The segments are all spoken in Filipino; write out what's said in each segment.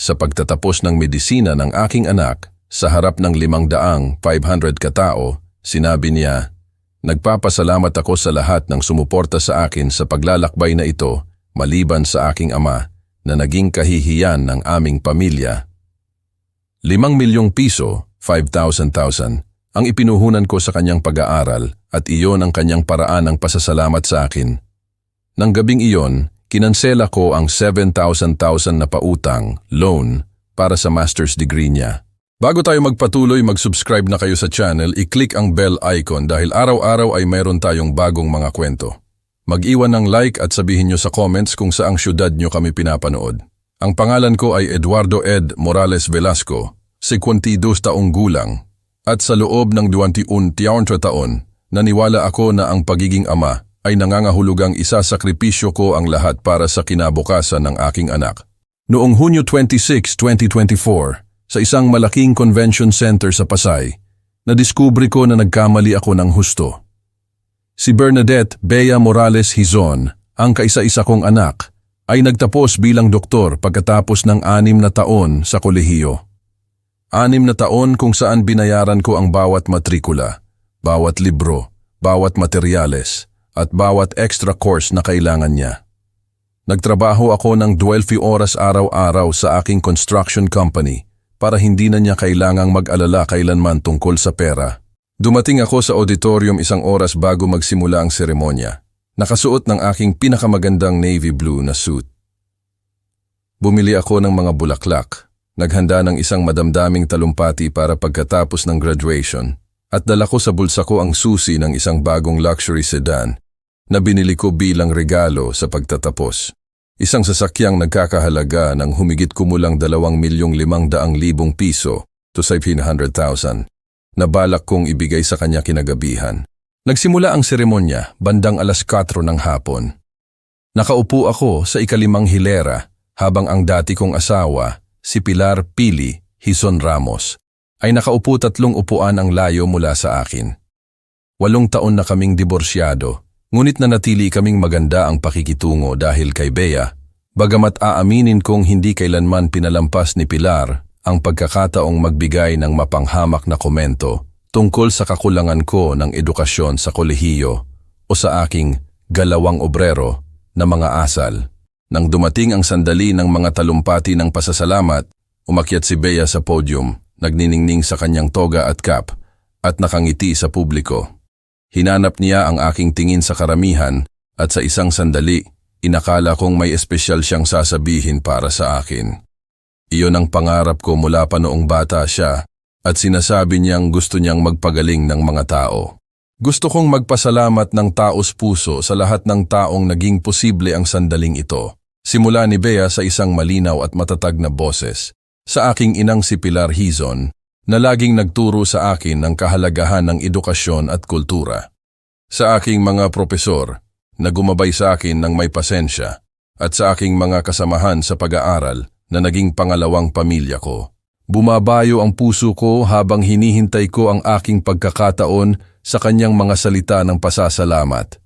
sa pagtatapos ng medisina ng aking anak sa harap ng 500 katao, sinabi niya, "Nagpapasalamat ako sa lahat ng sumuporta sa akin sa paglalakbay na ito, maliban sa aking ama na naging kahihiyan ng aming pamilya." 5 milyong piso, 5,000 ang ipinuhunan ko sa kanyang pag-aaral at iyon ang kanyang paraan ng pasasalamat sa akin. Nang gabing iyon, kinansela ko ang 7,000 na pautang, loan, para sa master's degree niya. Bago tayo magpatuloy, mag-subscribe na kayo sa channel, i-click ang bell icon dahil araw-araw ay mayroon tayong bagong mga kwento. Mag-iwan ng like at sabihin nyo sa comments kung saang syudad nyo kami pinapanood. Ang pangalan ko ay Eduardo Ed Morales Velasco, 52 taong gulang, at sa loob ng 21 taon, naniwala ako na ang pagiging ama ay nangangahulugang isasakripisyo ko ang lahat para sa kinabukasan ng aking anak. Noong Hunyo 26, 2024, sa isang malaking convention center sa Pasay, nadiskubre ko na nagkamali ako ng husto. Si Bernadette Bea Morales Hizon, ang kaisa-isa kong anak, ay nagtapos bilang doktor pagkatapos ng 6 na taon sa kolehiyo. 6 na taon kung saan binayaran ko ang bawat matrikula, bawat libro, bawat materyales, at bawat extra course na kailangan niya. Nagtrabaho ako ng 12 oras araw-araw sa aking construction company para hindi na niya kailangang mag-alala kailanman tungkol sa pera. Dumating ako sa auditorium 1 oras bago magsimula ang seremonya, nakasuot ng aking pinakamagandang navy blue na suit. Bumili ako ng mga bulaklak, naghanda ng isang madamdaming talumpati para pagkatapos ng graduation, at dala ko sa bulsa ko ang susi ng isang bagong luxury sedan na binili ko bilang regalo sa pagtatapos. Isang sasakyang nagkakahalaga ng humigit kumulang 2,500,000 piso to 700,000 na balak kong ibigay sa kanya kinagabihan. Nagsimula ang seremonya bandang 4:00 ng hapon. Nakaupo ako sa ika-5 hilera habang ang dati kong asawa, si Pilar Pili Hizon Ramos, ay nakaupo 3 upuan ang layo mula sa akin. 8 taon na kaming diborsyado, ngunit nanatili kaming maganda ang pakikitungo dahil kay Bea, bagamat aaminin kong hindi kailanman pinalampas ni Pilar ang pagkakataong magbigay ng mapanghamak na komento tungkol sa kakulangan ko ng edukasyon sa kolehiyo o sa aking galawang obrero na mga asal. Nang dumating ang sandali ng mga talumpati ng pasasalamat, umakyat si Bea sa podium, nagniningning sa kanyang toga at cap, at nakangiti sa publiko. Hinanap niya ang aking tingin sa karamihan at sa isang sandali, inakala kong may espesyal siyang sasabihin para sa akin. Iyon ang pangarap ko mula pa noong bata siya at sinasabi niyang gusto niyang magpagaling ng mga tao. Gusto kong magpasalamat ng taos puso sa lahat ng taong naging posible ang sandaling ito. Simula ni Bea sa isang malinaw at matatag na boses, sa aking inang si Pilar Hizon, na laging nagturo sa akin ng kahalagahan ng edukasyon at kultura. Sa aking mga propesor, na gumabay sa akin ng may pasensya, at sa aking mga kasamahan sa pag-aaral na naging pangalawang pamilya ko. Bumabayo ang puso ko habang hinihintay ko ang aking pagkakataon sa kanyang mga salita ng pasasalamat.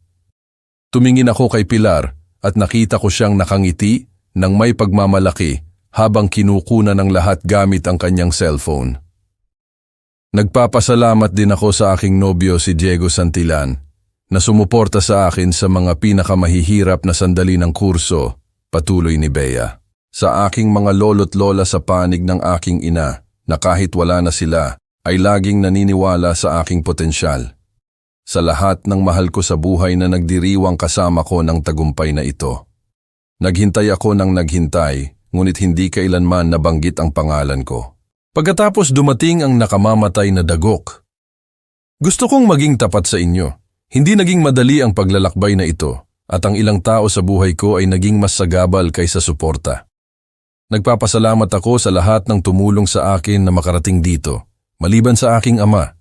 Tumingin ako kay Pilar at nakita ko siyang nakangiti ng may pagmamalaki habang kinukunan ng lahat gamit ang kanyang cellphone. Nagpapasalamat din ako sa aking nobyo si Diego Santillan na sumuporta sa akin sa mga pinakamahihirap na sandali ng kurso, patuloy ni Bea. Sa aking mga lolo't lola sa panig ng aking ina na kahit wala na sila ay laging naniniwala sa aking potensyal. Sa lahat ng mahal ko sa buhay na nagdiriwang kasama ko ng tagumpay na ito. Naghintay ako ng naghintay, ngunit hindi kailanman nabanggit ang pangalan ko. Pagkatapos dumating ang nakamamatay na dagok. Gusto kong maging tapat sa inyo. Hindi naging madali ang paglalakbay na ito at ang ilang tao sa buhay ko ay naging mas sagabal kaysa suporta. Nagpapasalamat ako sa lahat ng tumulong sa akin na makarating dito, maliban sa aking ama,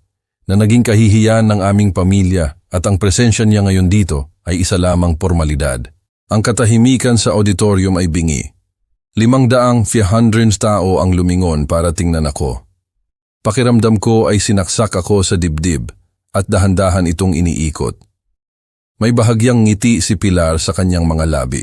na naging kahihiyan ng aming pamilya at ang presensya niya ngayon dito ay isa lamang pormalidad. Ang katahimikan sa auditorium ay bingi. 500 tao ang lumingon para tingnan ako. Pakiramdam ko ay sinaksak ako sa dibdib at dahan-dahan itong iniikot. May bahagyang ngiti si Pilar sa kanyang mga labi.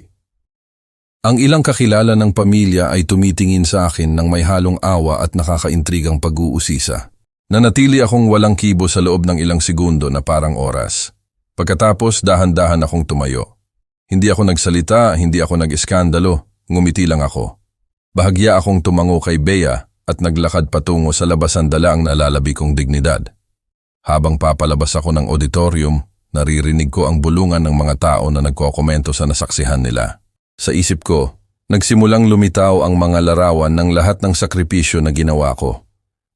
Ang ilang kakilala ng pamilya ay tumitingin sa akin ng may halong awa at nakakaintrigang pag-uusisa. Nanatili akong walang kibo sa loob ng ilang segundo na parang oras. Pagkatapos dahan-dahan akong tumayo. Hindi ako nagsalita, hindi ako nag-iskandalo, ngumiti lang ako. Bahagya akong tumango kay Bea at naglakad patungo sa labasan dala ang nalalabi kong dignidad. Habang papalabas ako ng auditorium, naririnig ko ang bulungan ng mga tao na nagkokomento sa nasaksihan nila. Sa isip ko, nagsimulang lumitaw ang mga larawan ng lahat ng sakripisyo na ginawa ko.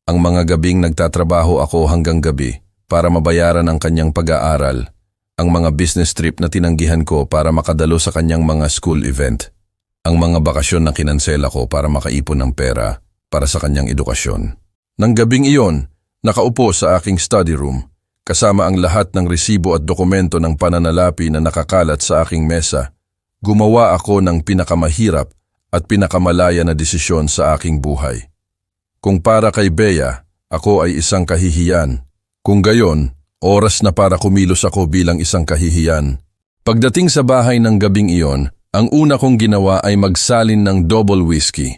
Ang mga gabing nagtatrabaho ako hanggang gabi para mabayaran ang kanyang pag-aaral, ang mga business trip na tinanggihan ko para makadalo sa kanyang mga school event, ang mga bakasyon na kinansela ko para makaipon ng pera para sa kanyang edukasyon. Nang gabing iyon, nakaupo sa aking study room, kasama ang lahat ng resibo at dokumento ng pananalapi na nakakalat sa aking mesa. Gumawa ako ng pinakamahirap at pinakamalaya na desisyon sa aking buhay. Kung para kay Bea, ako ay isang kahihiyan. Kung gayon, oras na para kumilos ako bilang isang kahihiyan. Pagdating sa bahay ng gabing iyon, ang una kong ginawa ay magsalin ng double whiskey.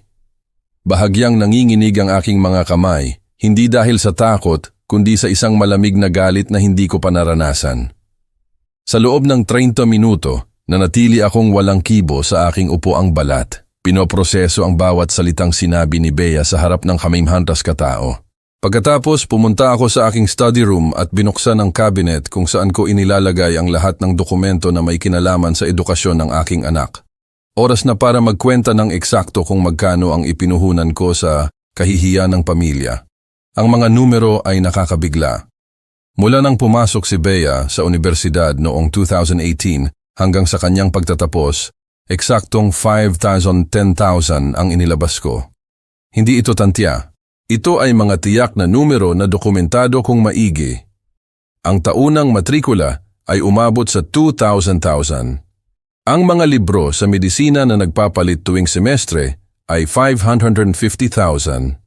Bahagyang nanginginig ang aking mga kamay, hindi dahil sa takot, kundi sa isang malamig na galit na hindi ko pa naranasan. Sa loob ng 30 minuto, nanatili akong walang kibo sa aking upuang balat. Pinoproseso ang bawat salitang sinabi ni Bea sa harap ng kamimhantas katao. Pagkatapos pumunta ako sa aking study room at binuksan ang cabinet kung saan ko inilalagay ang lahat ng dokumento na may kinalaman sa edukasyon ng aking anak. Oras na para magkwenta ng eksakto kung magkano ang ipinuhunan ko sa kahihiyan ng pamilya. Ang mga numero ay nakakabigla. Mula nang pumasok si Bea sa universidad noong 2018, hanggang sa kanyang pagtatapos, eksaktong 5,000, 10,000 ang inilabas ko. Hindi ito tantya. Ito ay mga tiyak na numero na dokumentado kung maigi. Ang taunang matrikula ay umabot sa 2,000,000. Ang mga libro sa medisina na nagpapalit tuwing semestre ay 550,000.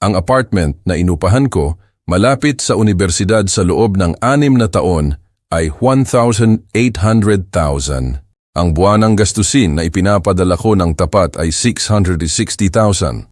Ang apartment na inupahan ko malapit sa universidad sa loob ng 6 na taon ay 1,800,000. Ang buwanang gastusin na ipinapadala ko ng tapat ay 660,000.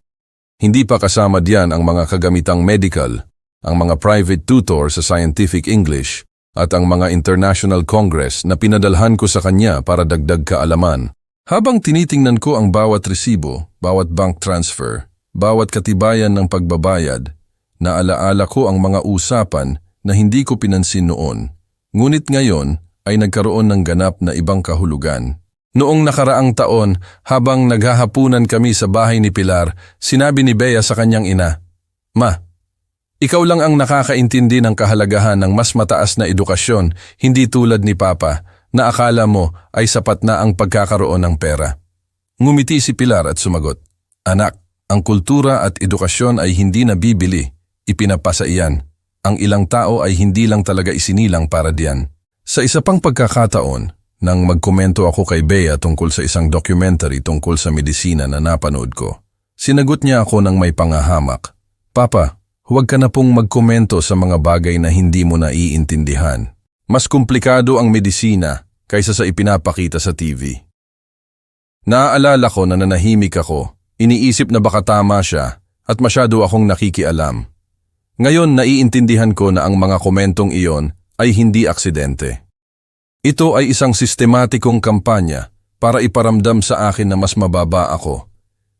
Hindi pa kasama diyan ang mga kagamitang medical, ang mga private tutor sa scientific English, at ang mga international congress na pinadalhan ko sa kanya para dagdag kaalaman. Habang tinitingnan ko ang bawat resibo, bawat bank transfer, bawat katibayan ng pagbabayad, naalaala ko ang mga usapan na hindi ko pinansin noon. Ngunit ngayon ay nagkaroon ng ganap na ibang kahulugan. Noong nakaraang taon, habang naghahapunan kami sa bahay ni Pilar, sinabi ni Bea sa kanyang ina, "Ma, ikaw lang ang nakakaintindi ng kahalagahan ng mas mataas na edukasyon, hindi tulad ni Papa, na akala mo ay sapat na ang pagkakaroon ng pera." Ngumiti si Pilar at sumagot, "Anak, ang kultura at edukasyon ay hindi nabibili, ipinapasa iyan. Ang ilang tao ay hindi lang talaga isinilang para diyan." Sa isa pang pagkakataon, nang magkomento ako kay Bea tungkol sa isang documentary tungkol sa medisina na napanood ko, sinagot niya ako ng may pangahamak, "Papa, huwag ka na pong magkomento sa mga bagay na hindi mo naiintindihan. Mas komplikado ang medisina kaysa sa ipinapakita sa TV." Naaalala ko na nanahimik ako, iniisip na baka tama siya at masyado akong nakikialam. Ngayon naiintindihan ko na ang mga komentong iyon ay hindi aksidente. Ito ay isang sistematikong kampanya para iparamdam sa akin na mas mababa ako,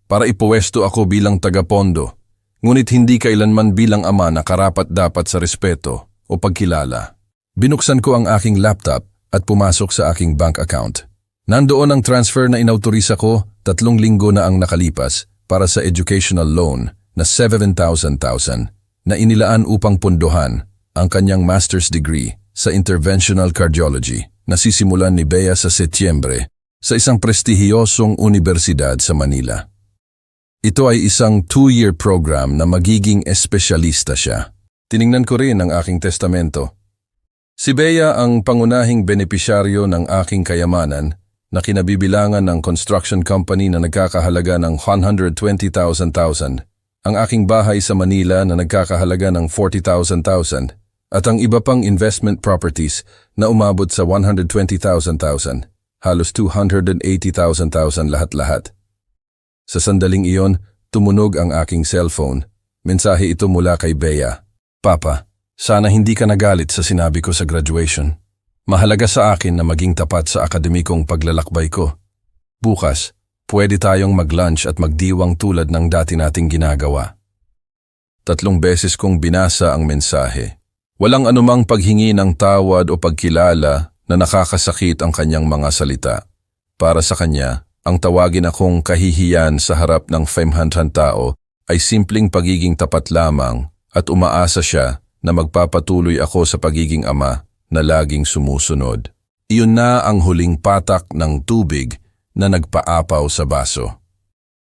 para ipuwesto ako bilang tagapondo, ngunit hindi kailanman bilang ama na karapat-dapat sa respeto o pagkilala. Binuksan ko ang aking laptop at pumasok sa aking bank account. Nandoon ang transfer na inautorisa ko 3 linggo na ang nakalipas para sa educational loan na 7,000 na inilaan upang punduhan ang kanyang master's degree sa interventional cardiology na sisimulan ni Bea sa Setyembre sa isang prestihiyosong universidad sa Manila. Ito ay isang 2-year program na magiging espesyalista siya. Tiningnan ko rin ang aking testamento. Si Bea ang pangunahing benepisyaryo ng aking kayamanan na kinabibilangan ng construction company na nagkakahalaga ng 120,000, ang aking bahay sa Manila na nagkakahalaga ng 40,000, at ang iba pang investment properties na umabot sa 120,000. halos 280,000 lahat-lahat. Sa sandaling iyon, tumunog ang aking cellphone. Mensahe ito mula kay Bea. Papa, sana hindi ka nagalit sa sinabi ko sa graduation. Mahalaga sa akin na maging tapat sa akademikong paglalakbay ko. Bukas, pwede tayong mag-lunch at magdiwang tulad ng dati nating ginagawa. 3 beses kong binasa ang mensahe. Walang anumang paghingi ng tawad o pagkilala na nakakasakit ang kanyang mga salita. Para sa kanya, ang tawagin akong kahihiyan sa harap ng 500 tao ay simpleng pagiging tapat lamang at umaasa siya na magpapatuloy ako sa pagiging ama na laging sumusunod. Iyon na ang huling patak ng tubig na nagpaapaw sa baso.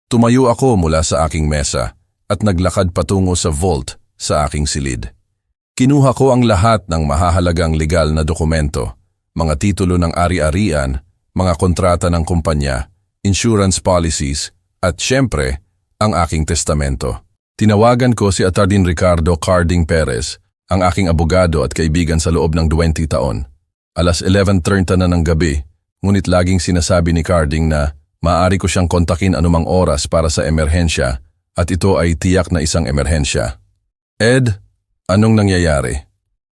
Tumayo ako mula sa aking mesa at naglakad patungo sa vault sa aking silid. Kinuha ko ang lahat ng mahahalagang legal na dokumento, mga titulo ng ari-arian, mga kontrata ng kumpanya, insurance policies, at syempre, ang aking testamento. Tinawagan ko si Attorney Ricardo Carding Perez, ang aking abogado at kaibigan sa loob ng 20 taon. Alas 11:30 na ng gabi, ngunit laging sinasabi ni Carding na maaari ko siyang kontakin anumang oras para sa emerhensya at ito ay tiyak na isang emerhensya. Ed, anong nangyayari?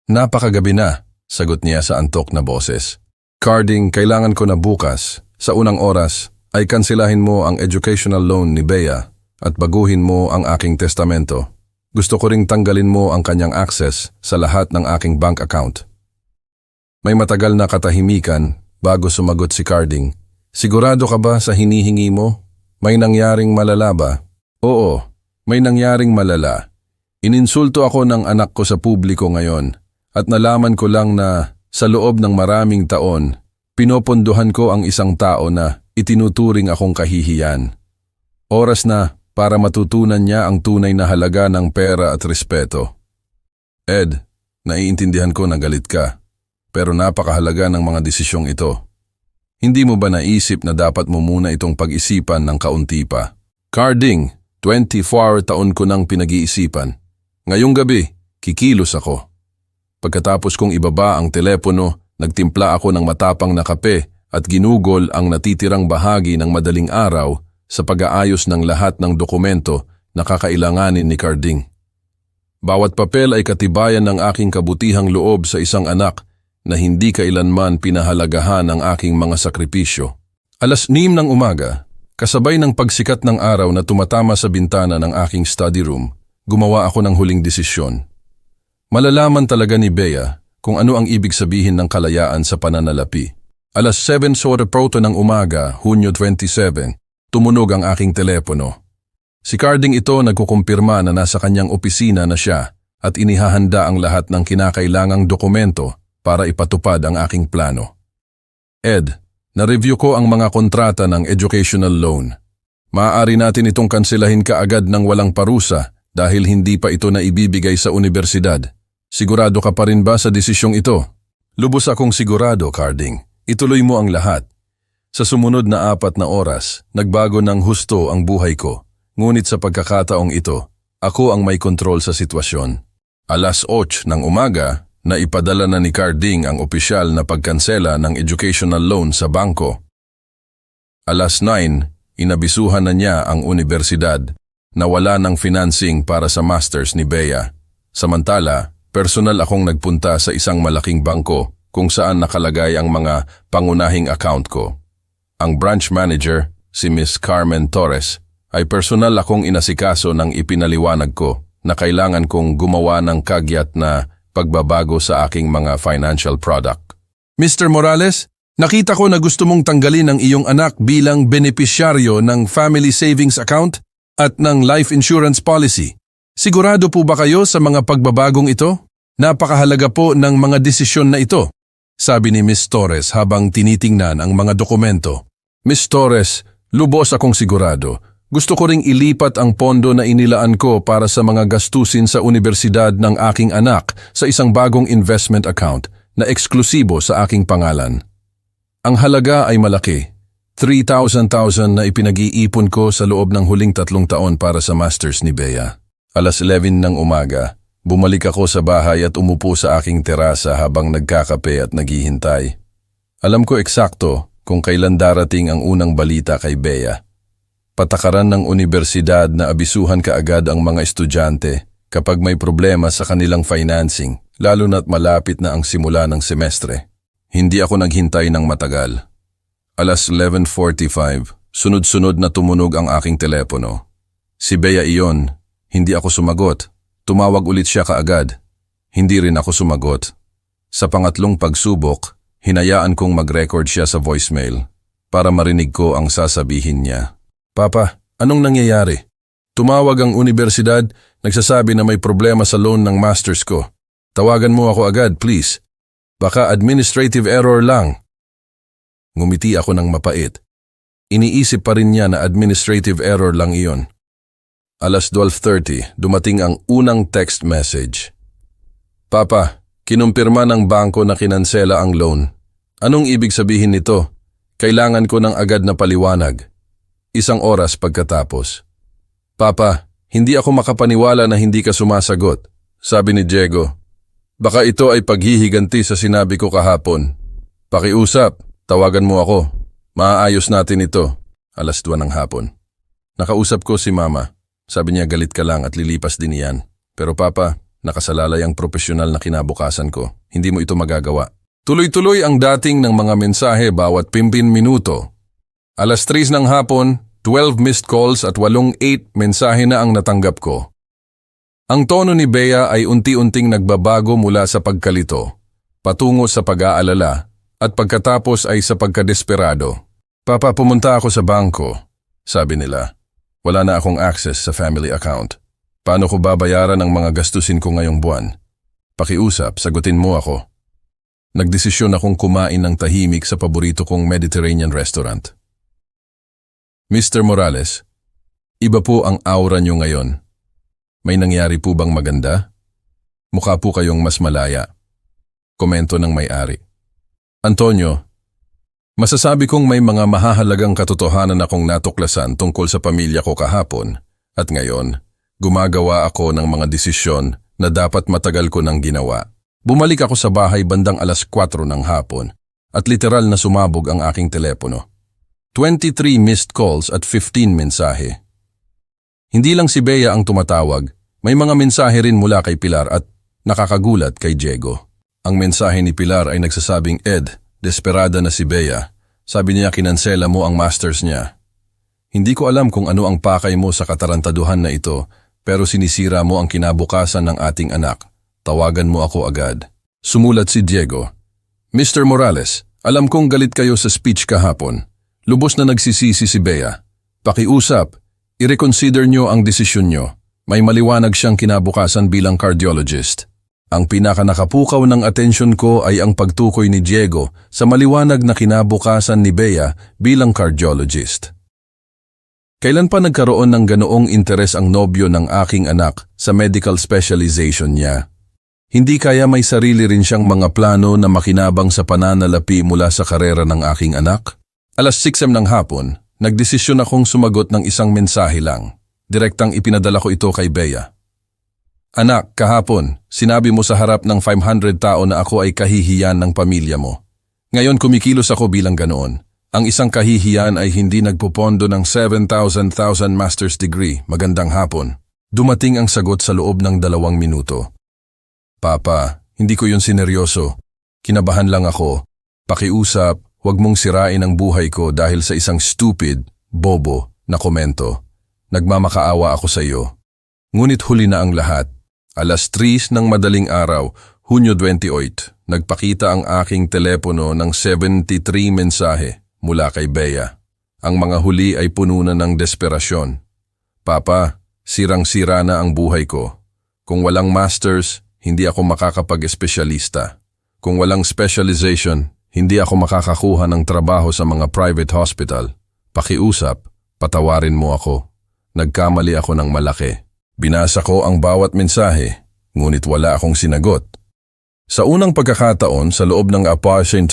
Napakagabi na, sagot niya sa antok na boses. Carding, kailangan ko na bukas, sa unang oras, ay kansilahin mo ang educational loan ni Bea at baguhin mo ang aking testamento. Gusto ko ring tanggalin mo ang kanyang access sa lahat ng aking bank account. May matagal na katahimikan bago sumagot si Carding. Sigurado ka ba sa hinihingi mo? May nangyaring malala ba? Oo, may nangyaring malala. Ininsulto ako ng anak ko sa publiko ngayon at nalaman ko lang na sa loob ng maraming taon, pinopondohan ko ang isang tao na itinuturing akong kahihiyan. Oras na para matutunan niya ang tunay na halaga ng pera at respeto. Ed, naiintindihan ko na galit ka, pero napakahalaga ng mga desisyong ito. Hindi mo ba naisip na dapat mo muna itong pag-isipan ng kaunti pa? Carding, 24 taon ko nang pinag-iisipan. Ngayong gabi, kikilos ako. Pagkatapos kong ibaba ang telepono, nagtimpla ako ng matapang na kape at ginugol ang natitirang bahagi ng madaling araw sa pag-aayos ng lahat ng dokumento na kakailanganin ni Carding. Bawat papel ay katibayan ng aking kabutihang loob sa isang anak na hindi kailanman pinahalagahan ang aking mga sakripisyo. Alas 9 ng umaga, kasabay ng pagsikat ng araw na tumatama sa bintana ng aking study room, gumawa ako ng huling desisyon. Malalaman talaga ni Bea kung ano ang ibig sabihin ng kalayaan sa pananalapi. Alas 7:15 ng umaga, Hunyo 27, tumunog ang aking telepono. Si Carding ito nagkukumpirma na nasa kanyang opisina na siya at inihahanda ang lahat ng kinakailangang dokumento para ipatupad ang aking plano. Ed, na-review ko ang mga kontrata ng educational loan. Maaari natin itong kansilahin kaagad ng walang parusa dahil hindi pa ito naibibigay sa universidad. Sigurado ka pa rin ba sa desisyong ito? Lubos akong sigurado, Carding. Ituloy mo ang lahat. Sa sumunod na 4 na oras, nagbago ng husto ang buhay ko. Ngunit sa pagkakataong ito, ako ang may kontrol sa sitwasyon. Alas 8 ng umaga, naipadala na ni Carding ang opisyal na pagkansela ng educational loan sa bangko. Alas 9, inabisuhan na niya ang universidad na wala ng financing para sa masters ni Bea. Samantala, personal akong nagpunta sa isang malaking bangko kung saan nakalagay ang mga pangunahing account ko. Ang branch manager, si Miss Carmen Torres, ay personal akong inasikaso ng ipinaliwanag ko na kailangan kong gumawa ng kagyat na pagbabago sa aking mga financial product. Mr. Morales, nakita ko na gusto mong tanggalin ang iyong anak bilang benepisyaryo ng family savings account at ng life insurance policy. Sigurado po ba kayo sa mga pagbabagong ito? Napakahalaga po ng mga desisyon na ito, sabi ni Miss Torres habang tinitingnan ang mga dokumento. Miss Torres, lubos akong sigurado. Gusto ko ring ilipat ang pondo na inilaan ko para sa mga gastusin sa universidad ng aking anak sa isang bagong investment account na eksklusibo sa aking pangalan. Ang halaga ay malaki. 3,000 na ipinag-iipon ko sa loob ng huling 3 taon para sa masters ni Bea. Alas 11 ng umaga, bumalik ako sa bahay at umupo sa aking terasa habang nagkakape at naghihintay. Alam ko eksakto kung kailan darating ang unang balita kay Bea. Patakaran ng unibersidad na abisuhan kaagad ang mga estudyante kapag may problema sa kanilang financing, lalo na't malapit na ang simula ng semestre. Hindi ako naghintay ng matagal. Alas 11:45, sunod-sunod na tumunog ang aking telepono. Si Bea iyon, hindi ako sumagot. Tumawag ulit siya kaagad. Hindi rin ako sumagot. Sa pangatlong pagsubok, hinayaan kong mag-record siya sa voicemail para marinig ko ang sasabihin niya. Papa, anong nangyayari? Tumawag ang unibersidad, nagsasabi na may problema sa loan ng masters ko. Tawagan mo ako agad, please. Baka administrative error lang. Ngumiti ako ng mapait. Iniisip pa rin niya na administrative error lang iyon. Alas 12:30, dumating ang unang text message. Papa, kinumpirma ng bangko na kinansela ang loan. Anong ibig sabihin nito? Kailangan ko ng agad na paliwanag. 1 oras pagkatapos. Papa, hindi ako makapaniwala na hindi ka sumasagot, sabi ni Diego. Baka ito ay paghihiganti sa sinabi ko kahapon. Pakiusap, tawagan mo ako. Maaayos natin ito. Alas 2 ng hapon. Nakausap ko si Mama. Sabi niya galit ka lang at lilipas din iyan. Pero Papa, nakasalalay ang profesional na kinabukasan ko. Hindi mo ito magagawa. Tuloy-tuloy ang dating ng mga mensahe bawat 15 minuto. Alas 3 ng hapon, 12 missed calls at 8 mensahe na ang natanggap ko. Ang tono ni Bea ay unti-unting nagbabago mula sa pagkalito, patungo sa pag-aalala, at pagkatapos ay sa pagkadesperado. Papa, pumunta ako sa bangko, sabi nila. Wala na akong access sa family account. Paano ko babayaran ang mga gastusin ko ngayong buwan? Pakiusap, sagutin mo ako. Nagdesisyon akong kumain ng tahimik sa paborito kong Mediterranean restaurant. Mr. Morales, iba po ang aura niyo ngayon. May nangyari po bang maganda? Mukha po kayong mas malaya. Komento ng may-ari. Antonio, masasabi kong may mga mahahalagang katotohanan akong natuklasan tungkol sa pamilya ko kahapon at ngayon, gumagawa ako ng mga desisyon na dapat matagal ko nang ginawa. Bumalik ako sa bahay bandang alas 4 ng hapon at literal na sumabog ang aking telepono. 23 missed calls at 15 mensahe. Hindi lang si Bea ang tumatawag, may mga mensahe rin mula kay Pilar at nakakagulat kay Diego. Ang mensahe ni Pilar ay nagsasabing, Ed, desperada na si Bea. Sabi niya kinansela mo ang masters niya. Hindi ko alam kung ano ang pakay mo sa katarantaduhan na ito, pero sinisira mo ang kinabukasan ng ating anak. Tawagan mo ako agad. Sumulat si Diego. Mr. Morales, alam kong galit kayo sa speech kahapon. Lubos na nagsisisi si Bea. Pakiusap, i-reconsider nyo ang desisyon nyo. May maliwanag siyang kinabukasan bilang cardiologist. Ang pinakanakapukaw ng atensyon ko ay ang pagtukoy ni Diego sa maliwanag na kinabukasan ni Bea bilang cardiologist. Kailan pa nagkaroon ng ganoong interes ang nobyo ng aking anak sa medical specialization niya? Hindi kaya may sarili rin siyang mga plano na makinabang sa pananalapi mula sa karera ng aking anak? Alas 6 ng hapon, nagdesisyon akong sumagot ng isang mensahe lang. Direktang ipinadala ko ito kay Bea. Anak, kahapon, sinabi mo sa harap ng 500 tao na ako ay kahihiyan ng pamilya mo. Ngayon kumikilos ako bilang ganoon. Ang isang kahihiyan ay hindi nagpupondo ng 7,000 master's degree. Magandang hapon. Dumating ang sagot sa loob ng 2 minuto. Papa, hindi ko yun sineryoso. Kinabahan lang ako. Pakiusap, huwag mong sirain ang buhay ko dahil sa isang stupid, bobo na komento. Nagmamakaawa ako sa iyo. Ngunit huli na ang lahat. Alas 3 ng madaling araw, Hunyo 28, nagpakita ang aking telepono ng 73 mensahe mula kay Bea. Ang mga huli ay puno na ng desperasyon. Papa, sirang-sira na ang buhay ko. Kung walang masters, hindi ako makakapag-espesyalista. Kung walang specialization, hindi ako makakakuha ng trabaho sa mga private hospital. Pakiusap, patawarin mo ako. Nagkamali ako ng malaki. Binasa ko ang bawat mensahe, ngunit wala akong sinagot. Sa unang pagkakataon sa loob ng apasyon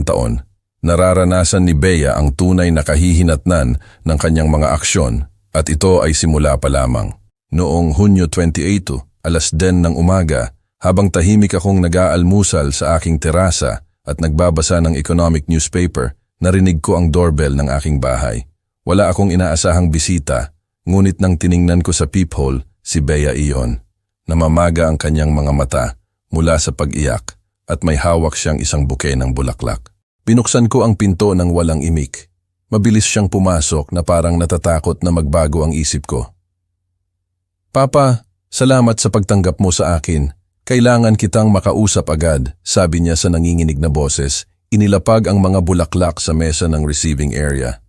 taon, nararanasan ni Bea ang tunay na kahihinatnan ng kanyang mga aksyon at ito ay simula pa lamang. Noong Hunyo 28, alas 10 ng umaga, habang tahimik akong nag-aalmusal sa aking terasa at nagbabasa ng economic newspaper, narinig ko ang doorbell ng aking bahay. Wala akong inaasahang bisita, ngunit nang tiningnan ko sa peephole, si Bea iyon. Namamaga ang kanyang mga mata mula sa pag-iyak at may hawak siyang isang buke ng bulaklak. Binuksan ko ang pinto ng walang imik. Mabilis siyang pumasok na parang natatakot na magbago ang isip ko. "Papa, salamat sa pagtanggap mo sa akin. Kailangan kitang makausap agad," sabi niya sa nanginginig na boses. Inilapag ang mga bulaklak sa mesa ng receiving area.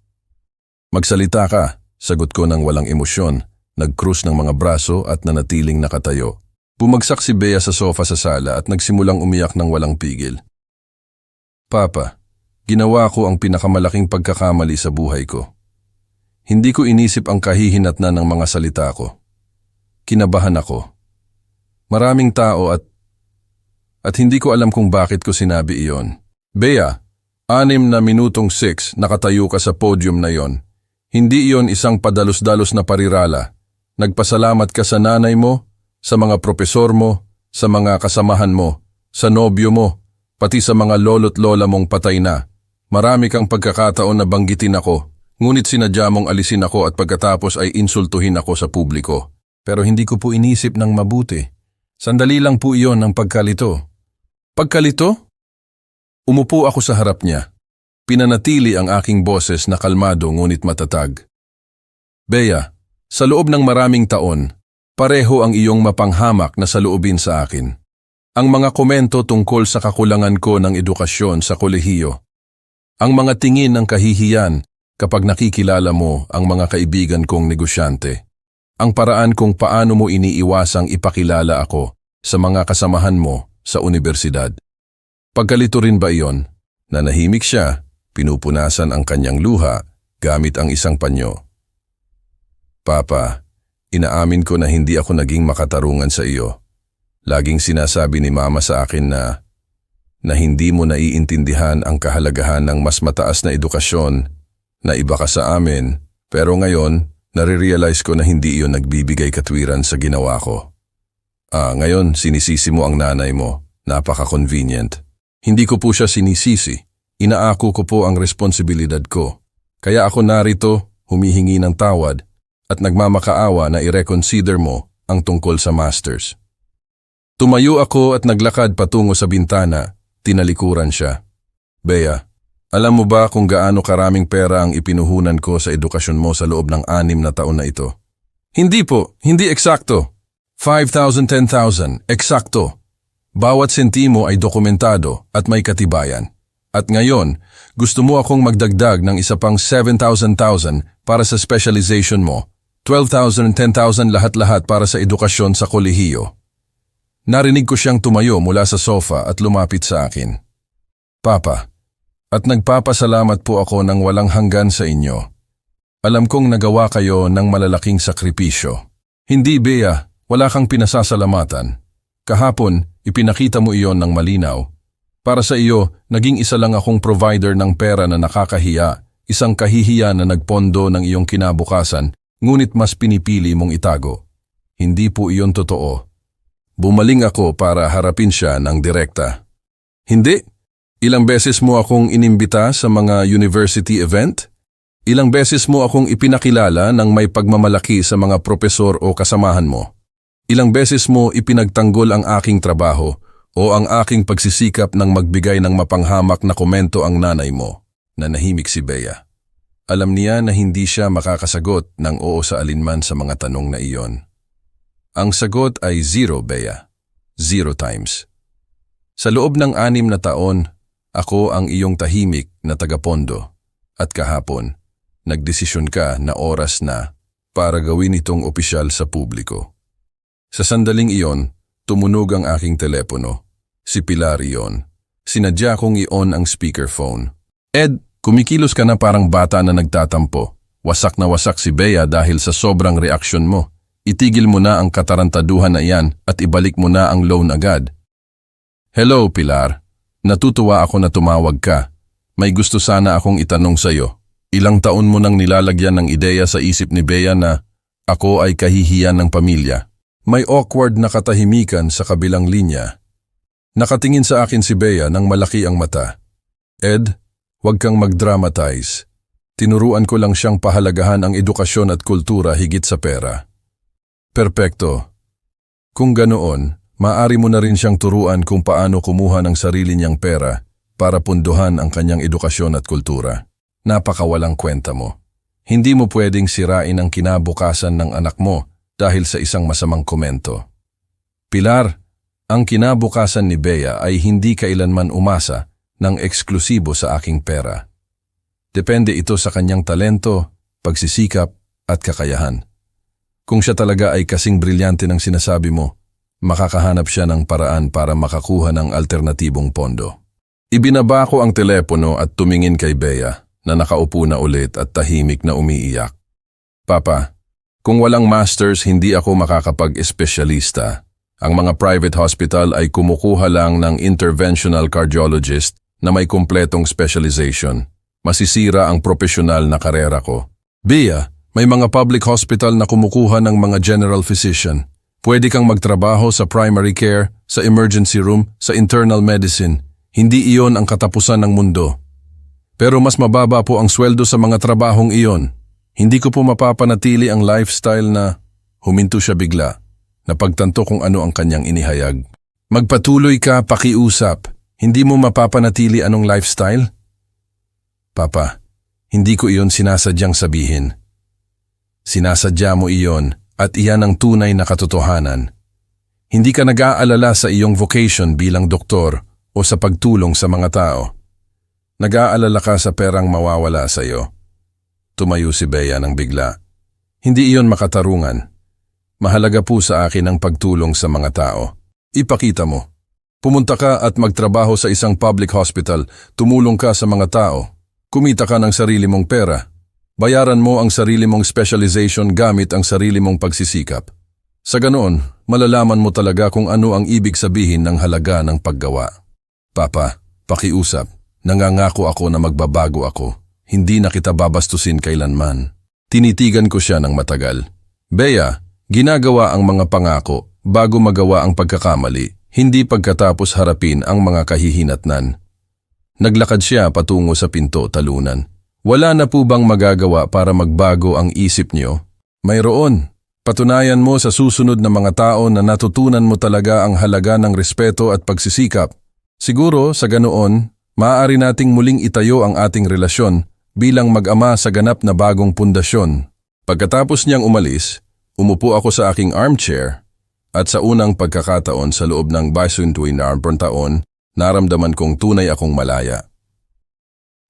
"Magsalita ka," sagot ko ng walang emosyon. Nag-cross ng mga braso at nanatiling nakatayo. Bumagsak si Bea sa sofa sa sala at nagsimulang umiyak ng walang pigil. "Papa, ginawa ko ang pinakamalaking pagkakamali sa buhay ko. Hindi ko inisip ang kahihinatnan ng mga salita ko. Kinabahan ako. Maraming tao at hindi ko alam kung bakit ko sinabi iyon." "Bea, 6 na minutong 6 nakatayo ka sa podium na yon. Hindi iyon isang padalos-dalos na parirala. Nagpasalamat ka sa nanay mo, sa mga propesor mo, sa mga kasamahan mo, sa nobyo mo, pati sa mga lolo't lola mong patay na. Marami kang pagkakataon na banggitin ako, ngunit sinadya mong alisin ako at pagkatapos ay insultuhin ako sa publiko. Pero hindi ko po inisip ng mabuti. Sandali lang po iyon ang pagkalito." "Pagkalito?" Umupo ako sa harap niya. Pinanatili ang aking boses na kalmado ngunit matatag. "Bea, sa loob ng maraming taon, pareho ang iyong mapanghamak na saloobin sa akin. Ang mga komento tungkol sa kakulangan ko ng edukasyon sa kolehiyo. Ang mga tingin ng kahihiyan kapag nakikilala mo ang mga kaibigan kong negosyante. Ang paraan kung paano mo iniiwasang ipakilala ako sa mga kasamahan mo sa universidad. Pagkalito rin ba iyon?" Nanahimik siya, pinupunasan ang kanyang luha gamit ang isang panyo. "Papa, inaamin ko na hindi ako naging makatarungan sa iyo. Laging sinasabi ni Mama sa akin na hindi mo naiintindihan ang kahalagahan ng mas mataas na edukasyon, na iba ka sa amin, pero ngayon, nare-realize ko na hindi iyon nagbibigay katwiran sa ginawa ko. Ngayon sinisisi mo ang nanay mo, napaka-convenient." "Hindi ko po siya sinisisi. Inaako ko po ang responsibilidad ko. Kaya ako narito, humihingi ng tawad, at nagmamakaawa na i-reconsider mo ang tungkol sa masters." Tumayo ako at naglakad patungo sa bintana. Tinalikuran siya. "Bea, alam mo ba kung gaano karaming pera ang ipinuhunan ko sa edukasyon mo sa loob ng 6 na taon na ito?" "Hindi po, hindi eksakto. 5,000, 10,000, eksakto. Bawat sentimo ay dokumentado at may katibayan. At ngayon, gusto mo akong magdagdag ng isa pang 7,000 para sa specialization mo, 12,000, 10,000 lahat-lahat para sa edukasyon sa kolehiyo." Narinig ko siyang tumayo mula sa sofa at lumapit sa akin. "Papa, at nagpapasalamat po ako ng walang hanggan sa inyo. Alam kong nagawa kayo ng malalaking sakripisyo." "Hindi, Bea, wala kang pinasasalamatan. Kahapon, ipinakita mo iyon ng malinaw. Para sa iyo, naging isa lang akong provider ng pera na nakakahiya, isang kahihiya na nagpondo ng iyong kinabukasan, ngunit mas pinipili mong itago. Hindi po iyon totoo." Bumaling ako para harapin siya ng direkta. "Hindi? Ilang beses mo akong inimbita sa mga university event? Ilang beses mo akong ipinakilala ng may pagmamalaki sa mga propesor o kasamahan mo? Ilang beses mo ipinagtanggol ang aking trabaho o ang aking pagsisikap ng magbigay ng mapanghamak na komento ang nanay mo?" Nanahimik si Bea. Alam niya na hindi siya makakasagot ng oo sa alinman sa mga tanong na iyon. Ang sagot ay 0, Bea. 0 times. Sa loob ng 6 na taon, ako ang iyong tahimik na tagapondo. At kahapon, nagdesisyon ka na oras na para gawin itong opisyal sa publiko. Sa sandaling iyon, tumunog ang aking telepono. Si Pilar iyon. Sinadya kong i-on ang speakerphone. "Ed, kumikilos ka na parang bata na nagtatampo. Wasak na wasak si Bea dahil sa sobrang reaksyon mo. Itigil mo na ang katarantaduhan na iyan at ibalik mo na ang loan agad." "Hello, Pilar. Natutuwa ako na tumawag ka. May gusto sana akong itanong sa iyo. Ilang taon mo nang nilalagyan ng ideya sa isip ni Bea na ako ay kahihiyan ng pamilya?" May awkward na katahimikan sa kabilang linya. Nakatingin sa akin si Bea nang malaki ang mata. "Ed, Huwag kang mag-dramatize. Tinuruan ko lang siyang pahalagahan ang edukasyon at kultura higit sa pera. Perpekto. Kung ganoon, maaari mo na rin siyang turuan kung paano kumuha ng sarili niyang pera para punduhan ang kanyang edukasyon at kultura. Napakawalang kwenta mo. Hindi mo pwedeng sirain ang kinabukasan ng anak mo dahil sa isang masamang komento. Pilar, ang kinabukasan ni Bea ay hindi kailanman umasa ng eksklusibo sa aking pera. Depende ito sa kanyang talento, pagsisikap at kakayahan. Kung siya talaga ay kasing brilyante ng sinasabi mo, makakahanap siya ng paraan para makakuha ng alternatibong pondo. Ibinaba ko ang telepono at tumingin kay Bea na nakaupo na ulit at tahimik na umiiyak. Papa, kung walang masters hindi ako makakapag-espesyalista. Ang mga private hospital ay kumukuha lang ng interventional cardiologist na may kumpletong specialization. Masisira ang profesional na karera ko. Bea, may mga public hospital na kumukuha ng mga general physician. Pwede kang magtrabaho sa primary care, sa emergency room, sa internal medicine. Hindi iyon ang katapusan ng mundo. Pero mas mababa po ang sweldo sa mga trabahong iyon. Hindi ko po mapapanatili ang lifestyle na huminto siya bigla. Napagtanto kung ano ang kanyang inihayag. Magpatuloy ka, pakiusap. Hindi mo mapapanatili anong lifestyle? Papa, hindi ko iyon sinasadyang sabihin. Sinasadya mo iyon at iyan ang tunay na katotohanan. Hindi ka nag-aalala sa iyong vocation bilang doktor o sa pagtulong sa mga tao. Nag-aalala ka sa perang mawawala sa iyo. Tumayo si Bea ng bigla. Hindi iyon makatarungan. Mahalaga po sa akin ang pagtulong sa mga tao. Ipakita mo. Pumunta ka at magtrabaho sa isang public hospital, tumulong ka sa mga tao. Kumita ka ng sarili mong pera. Bayaran mo ang sarili mong specialization gamit ang sarili mong pagsisikap. Sa ganoon, malalaman mo talaga kung ano ang ibig sabihin ng halaga ng paggawa. Papa, pakiusap. Nangangako ako na magbabago ako. Hindi na kita babastusin kailanman. Tinitigan ko siya ng matagal. Bea, ginagawa ang mga pangako bago magawa ang pagkakamali, hindi pagkatapos harapin ang mga kahihinatnan. Naglakad siya patungo sa pinto talunan. Wala na po bang magagawa para magbago ang isip niyo? Mayroon. Patunayan mo sa susunod na mga tao na natutunan mo talaga ang halaga ng respeto at pagsisikap. Siguro sa ganoon, maaari nating muling itayo ang ating relasyon bilang mag-ama sa ganap na bagong pundasyon. Pagkatapos niyang umalis, umupo ako sa aking armchair at sa unang pagkakataon sa loob ng bicentennial taon, naramdaman kong tunay akong malaya.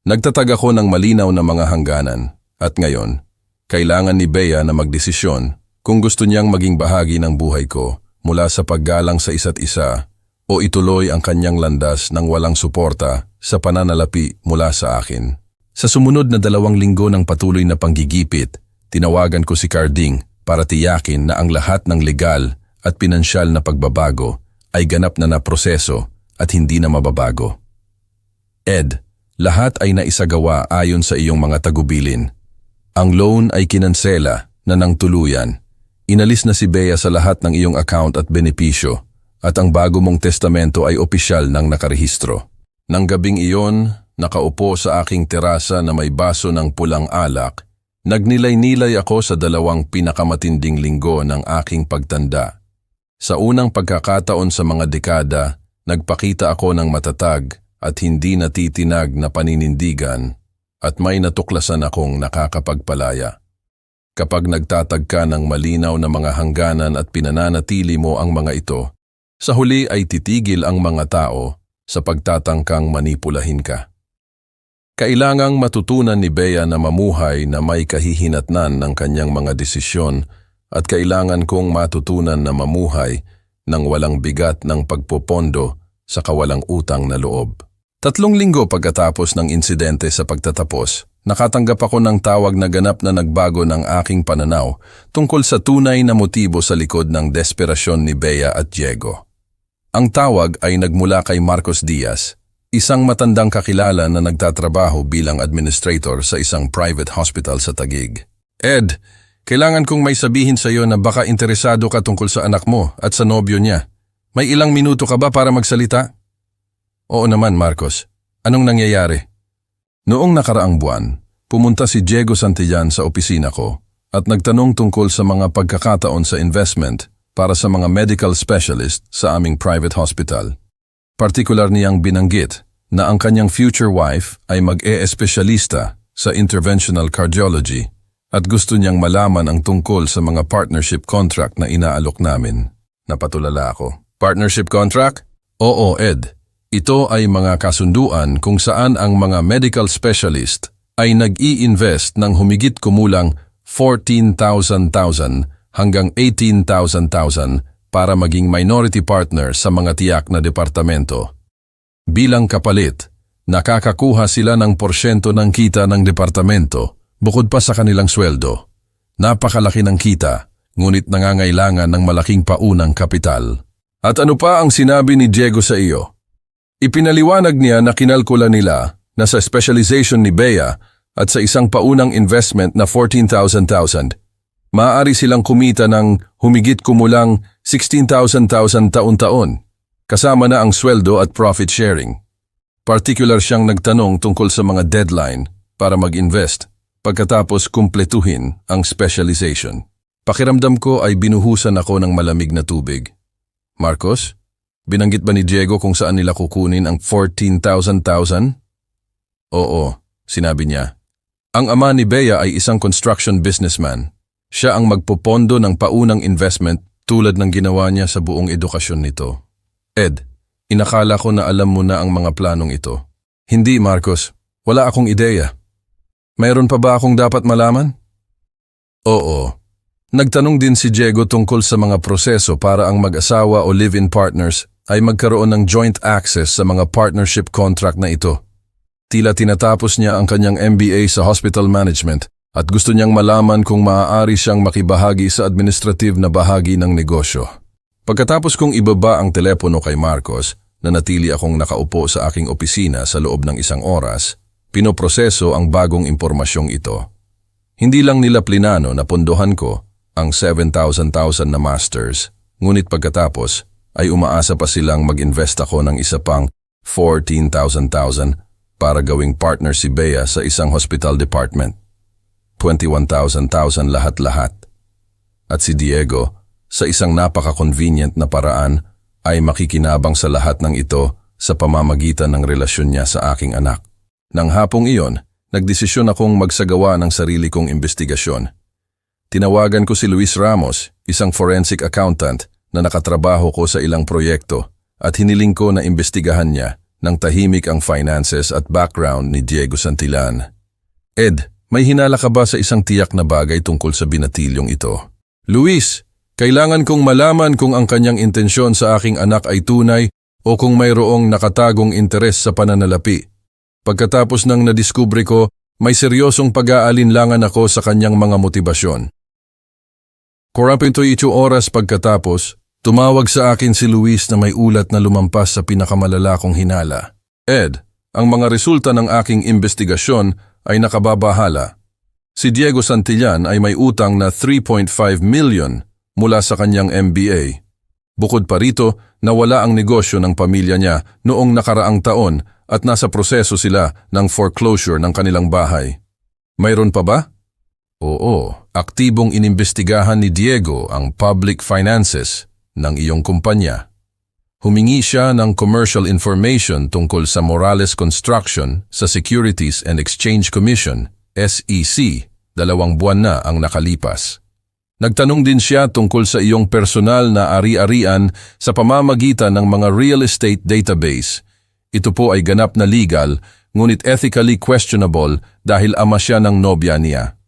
Nagtatag ako ng malinaw na mga hangganan at ngayon, kailangan ni Bea na magdesisyon kung gusto niyang maging bahagi ng buhay ko mula sa paggalang sa isa't isa o ituloy ang kanyang landas ng walang suporta sa pananalapi mula sa akin. Sa sumunod na 2 linggo ng patuloy na panggigipit, tinawagan ko si Carding para tiyakin na ang lahat ng legal at pinansyal na pagbabago ay ganap na proseso at hindi na mababago. Ed, lahat ay naisagawa ayon sa iyong mga tagubilin. Ang loan ay kinansela na nang tuluyan. Inalis na si Bea sa lahat ng iyong account at benepisyo at ang bago mong testamento ay opisyal nang nakarehistro. Nang gabing iyon, nakaupo sa aking terasa na may baso ng pulang alak, nagnilay-nilay ako sa 2 pinakamatinding linggo ng aking pagtanda. Sa unang pagkakataon sa mga dekada, nagpakita ako ng matatag at hindi natitinag na paninindigan at may natuklasan akong nakakapagpalaya. Kapag nagtatag ka ng malinaw na mga hangganan at pinananatili mo ang mga ito, sa huli ay titigil ang mga tao sa pagtatangkang manipulahin ka. Kailangang matutunan ni Bea na mamuhay na may kahihinatnan ng kanyang mga desisyon at kailangan kong matutunan na mamuhay ng walang bigat ng pagpopondo sa kawalang utang na loob. 3 linggo pagkatapos ng insidente sa pagtatapos, nakatanggap ako ng tawag na ganap na nagbago ng aking pananaw tungkol sa tunay na motibo sa likod ng desperasyon ni Bea at Diego. Ang tawag ay nagmula kay Marcos Diaz, isang matandang kakilala na nagtatrabaho bilang administrator sa isang private hospital sa Taguig. Ed, kailangan kong may sabihin sa iyo na baka interesado ka tungkol sa anak mo at sa nobyo niya. May ilang minuto ka ba para magsalita? Oo naman, Marcos. Anong nangyayari? Noong nakaraang buwan, pumunta si Diego Santillan sa opisina ko at nagtanong tungkol sa mga pagkakataon sa investment para sa mga medical specialist sa aming private hospital. Partikular niyang binanggit na ang kanyang future wife ay mag-e-espesyalista sa interventional cardiology at gusto niyang malaman ang tungkol sa mga partnership contract na inaalok namin. Napatulala ako. Partnership contract? Oo, Ed. Ito ay mga kasunduan kung saan ang mga medical specialist ay nag-i-invest ng humigit kumulang 14,000 hanggang 18,000 para maging minority partner sa mga tiyak na departamento. Bilang kapalit, nakakakuha sila ng porsyento ng kita ng departamento bukod pa sa kanilang sweldo. Napakalaki ng kita, ngunit nangangailangan ng malaking paunang kapital. At ano pa ang sinabi ni Diego sa iyo? Ipinaliwanag niya na kinalkula nila na sa specialization ni Bea at sa isang paunang investment na 14,000, maaari silang kumita ng humigit kumulang 16,000 taon-taon, kasama na ang sweldo at profit sharing. Particular siyang nagtanong tungkol sa mga deadline para mag-invest pagkatapos kumpletuhin ang specialization. Pakiramdam ko ay binuhusan ako ng malamig na tubig. Marcos? Binanggit ba ni Diego kung saan nila kukunin ang 14,000? Oo, sinabi niya. Ang ama ni Bea ay isang construction businessman. Siya ang magpopondo ng paunang investment tulad ng ginawa niya sa buong edukasyon nito. Ed, inakala ko na alam mo na ang mga planong ito. Hindi, Marcos. Wala akong ideya. Mayroon pa ba akong dapat malaman? Oo. Nagtanong din si Diego tungkol sa mga proseso para ang mag-asawa o live-in partners ay magkaroon ng joint access sa mga partnership contract na ito. Tila tinatapos niya ang kanyang MBA sa hospital management at gusto niyang malaman kung maaari siyang makibahagi sa administrative na bahagi ng negosyo. Pagkatapos kong ibaba ang telepono kay Marcos, nanatili akong nakaupo sa aking opisina sa loob ng 1 oras, pinoproseso ang bagong impormasyong ito. Hindi lang nila plinano na pondohan ko ang 7,000 na masters, ngunit pagkatapos ay umaasa pa silang mag-invest ako ng isa pang 14,000 para gawing partner si Bea sa isang hospital department. 21,000 lahat-lahat. At si Diego, sa isang napaka-convenient na paraan, ay makikinabang sa lahat ng ito sa pamamagitan ng relasyon niya sa aking anak. Nang hapong iyon, nagdesisyon akong magsagawa ng sarili kong investigasyon. Tinawagan ko si Luis Ramos, isang forensic accountant na nakatrabaho ko sa ilang proyekto at hiniling ko na imbestigahan niya ng tahimik ang finances at background ni Diego Santillan. Ed, may hinala ka ba sa isang tiyak na bagay tungkol sa binatilyong ito? Luis, kailangan kong malaman kung ang kanyang intensyon sa aking anak ay tunay o kung mayroong nakatagong interes sa pananalapi. Pagkatapos nang nadiskubre ko, may seryosong pag-aalinlangan ako sa kanyang mga motibasyon. 48 oras pagkatapos, tumawag sa akin si Luis na may ulat na lumampas sa pinakamalala kong hinala. Ed, ang mga resulta ng aking investigasyon ay nakababahala. Si Diego Santillan ay may utang na 3.5 million mula sa kanyang MBA. Bukod pa rito, nawala ang negosyo ng pamilya niya noong nakaraang taon at nasa proseso sila ng foreclosure ng kanilang bahay. Mayroon pa ba? Oo, aktibong inimbestigahan ni Diego ang public finances ng iyong kumpanya. Humingi siya ng commercial information tungkol sa Morales Construction sa Securities and Exchange Commission, SEC, 2 buwan na ang nakalipas. Nagtanong din siya tungkol sa iyong personal na ari-arian sa pamamagitan ng mga real estate database. Ito po ay ganap na legal, ngunit ethically questionable dahil ama siya ng nobya niya.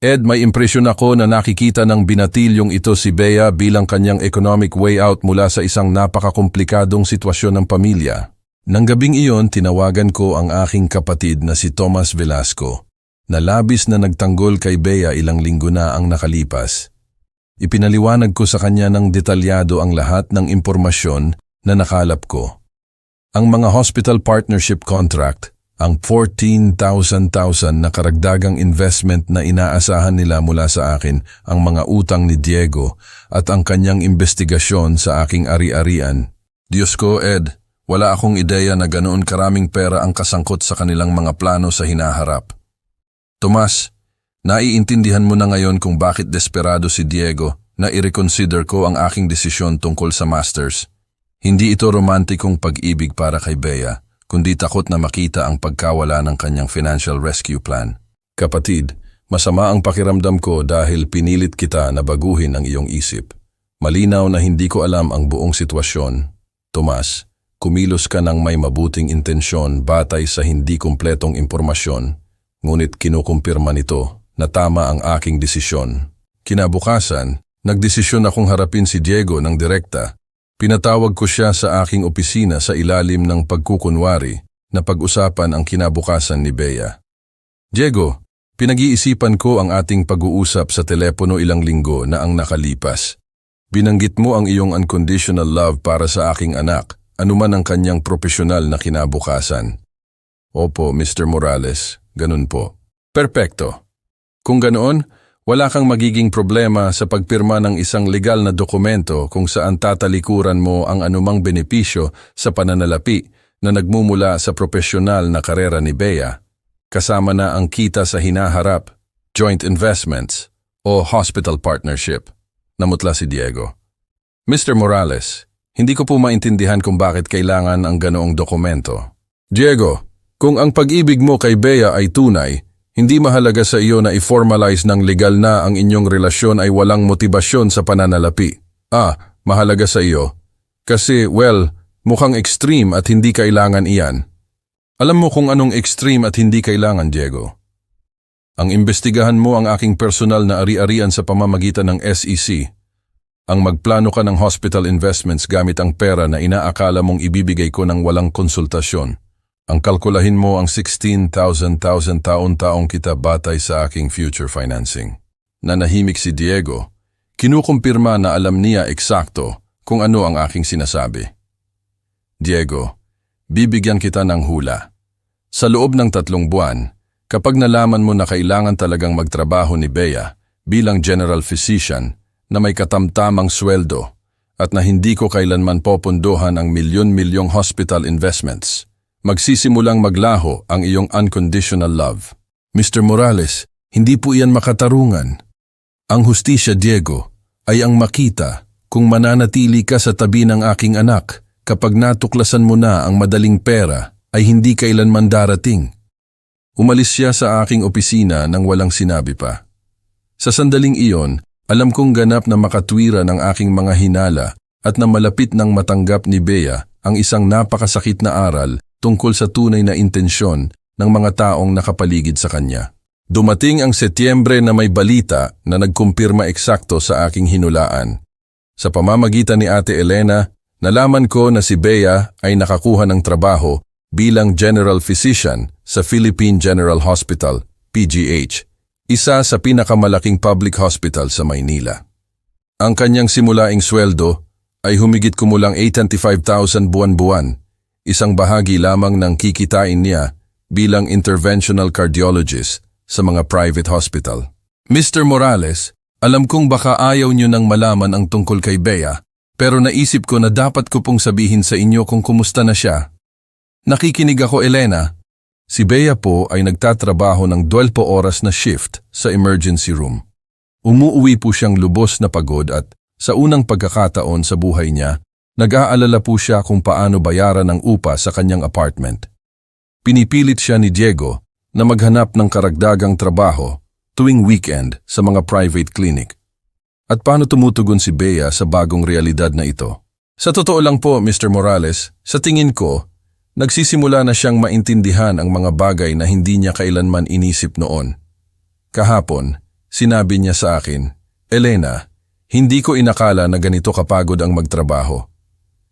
Ed, may impresyon ako na nakikita ng binatilyong ito si Bea bilang kanyang economic way out mula sa isang napakakomplikadong sitwasyon ng pamilya. Nang gabing iyon, tinawagan ko ang aking kapatid na si Tomas Velasco, na labis na nagtanggol kay Bea ilang linggo na ang nakalipas. Ipinaliwanag ko sa kanya ng detalyado ang lahat ng impormasyon na nakalap ko. Ang mga hospital partnership contract, ang 14,000 na karagdagang investment na inaasahan nila mula sa akin, ang mga utang ni Diego at ang kanyang investigasyon sa aking ari-arian. Diyos ko, Ed, Wala akong ideya na ganoon karaming pera ang kasangkot sa kanilang mga plano sa hinaharap. Tomas, naiintindihan mo na ngayon kung bakit desperado si Diego na i-reconsider ko ang aking desisyon tungkol sa Masters. Hindi ito romantikong pag-ibig para kay Bea, kundi takot na makita ang pagkawala ng kanyang financial rescue plan. Kapatid, masama ang pakiramdam ko dahil pinilit kita na baguhin ang iyong isip. Malinaw na hindi ko alam ang buong sitwasyon. Tomas, kumilos ka ng may mabuting intensyon batay sa hindi kumpletong impormasyon, ngunit kinukumpirma nito na tama ang aking desisyon. Kinabukasan, nagdesisyon akong harapin si Diego ng direkta. Pinatawag ko siya sa aking opisina sa ilalim ng pagkukunwari na pag-usapan ang kinabukasan ni Bea. Diego, pinag-iisipan ko ang ating pag-uusap sa telepono ilang linggo na ang nakalipas. Binanggit mo ang iyong unconditional love para sa aking anak, anuman ang kanyang profesional na kinabukasan. Opo, Mr. Morales, ganun po. Perpekto. Kung ganoon, wala kang magiging problema sa pagpirma ng isang legal na dokumento kung saan tatalikuran mo ang anumang benepisyo sa pananalapi na nagmumula sa profesional na karera ni Bea, kasama na ang kita sa hinaharap, joint investments, o hospital partnership. Namutla si Diego. Mr. Morales, hindi ko po maintindihan kung bakit kailangan ang ganoong dokumento. Diego, kung ang pag-ibig mo kay Bea ay tunay, hindi mahalaga sa iyo na i-formalize ng legal na ang inyong relasyon ay walang motibasyon sa pananalapi. Mahalaga sa iyo. Kasi, mukhang extreme at hindi kailangan iyan. Alam mo kung anong extreme at hindi kailangan, Diego. Ang imbestigahan mo ang aking personal na ari-arian sa pamamagitan ng SEC. Ang magplano ka ng hospital investments gamit ang pera na inaakala mong ibibigay ko ng walang konsultasyon. Ang kalkulahin mo ang 16,000 taon-taong kita batay sa aking future financing. Nanahimik si Diego. Kinukumpirma na alam niya eksakto kung ano ang aking sinasabi. Diego, bibigyan kita ng hula. Sa loob ng 3 buwan, kapag nalaman mo na kailangan talagang magtrabaho ni Bea bilang general physician na may katamtamang sweldo at na hindi ko kailanman popondohan ang milyon-milyong hospital investments, magsisimulang maglaho ang iyong unconditional love. Mr. Morales, hindi po iyan makatarungan. Ang hustisya, Diego, ay ang makita kung mananatili ka sa tabi ng aking anak kapag natuklasan mo na ang madaling pera ay hindi kailanman darating. Umalis siya sa aking opisina nang walang sinabi pa. Sa sandaling iyon, alam kong ganap na makatwira ng aking mga hinala at na malapit ng matanggap ni Bea ang isang napakasakit na aral tungkol sa tunay na intensyon ng mga taong nakapaligid sa kanya. Dumating ang Setyembre na may balita na nagkumpirma eksakto sa aking hinulaan. Sa pamamagitan ni Ate Elena, nalaman ko na si Bea ay nakakuha ng trabaho bilang General Physician sa Philippine General Hospital, PGH, isa sa pinakamalaking public hospital sa Maynila. Ang kanyang simulaing sweldo ay humigit kumulang 85,000 buwan-buwan, isang bahagi lamang ng kikitain niya bilang interventional cardiologist sa mga private hospital. Mr. Morales, alam kong baka ayaw niyo nang malaman ang tungkol kay Bea, pero naisip ko na dapat ko pong sabihin sa inyo kung kumusta na siya. Nakikinig ako, Elena. Si Bea po ay nagtatrabaho ng 12 oras na shift sa emergency room. Umuuwi po siyang lubos na pagod at sa unang pagkakataon sa buhay niya, nag-aalala po siya kung paano bayaran ang upa sa kanyang apartment. Pinipilit siya ni Diego na maghanap ng karagdagang trabaho tuwing weekend sa mga private clinic. At paano tumutugon si Bea sa bagong realidad na ito? Sa totoo lang po, Mr. Morales, sa tingin ko, nagsisimula na siyang maintindihan ang mga bagay na hindi niya kailanman inisip noon. Kahapon, sinabi niya sa akin, Elena, hindi ko inakala na ganito kapagod ang magtrabaho.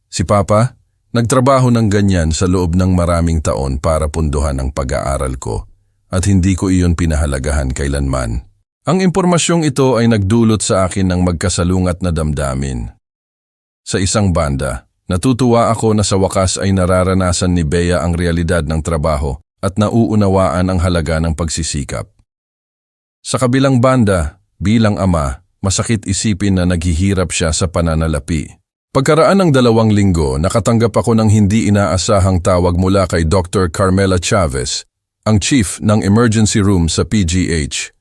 Si Papa, nagtrabaho ng ganyan sa loob ng maraming taon para punduhan ang pag-aaral ko at hindi ko iyon pinahalagahan kailanman. Ang impormasyong ito ay nagdulot sa akin ng magkasalungat na damdamin. Sa isang banda, natutuwa ako na sa wakas ay nararanasan ni Bea ang realidad ng trabaho at nauunawaan ang halaga ng pagsisikap. Sa kabilang banda, bilang ama, masakit isipin na naghihirap siya sa pananalapi. Pagkaraan ng 2 linggo, nakatanggap ako ng hindi inaasahang tawag mula kay Dr. Carmela Chavez, ang chief ng emergency room sa PGH.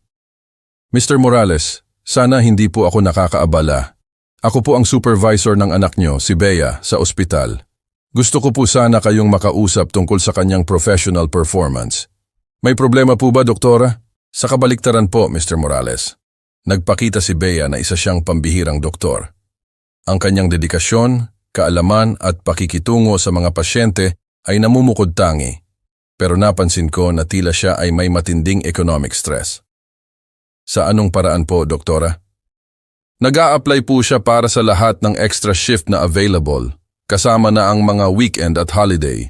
Mr. Morales, sana hindi po ako nakakaabala. Ako po ang supervisor ng anak nyo, si Bea, sa ospital. Gusto ko po sana kayong makausap tungkol sa kanyang professional performance. May problema po ba, doktora? Sa kabaliktaran po, Mr. Morales. Nagpakita si Bea na isa siyang pambihirang doktor. Ang kanyang dedikasyon, kaalaman at pakikitungo sa mga pasyente ay namumukod-tangi. Pero napansin ko na tila siya ay may matinding economic stress. Sa anong paraan po, doktora? Nag-a-apply po siya para sa lahat ng extra shift na available, kasama na ang mga weekend at holiday.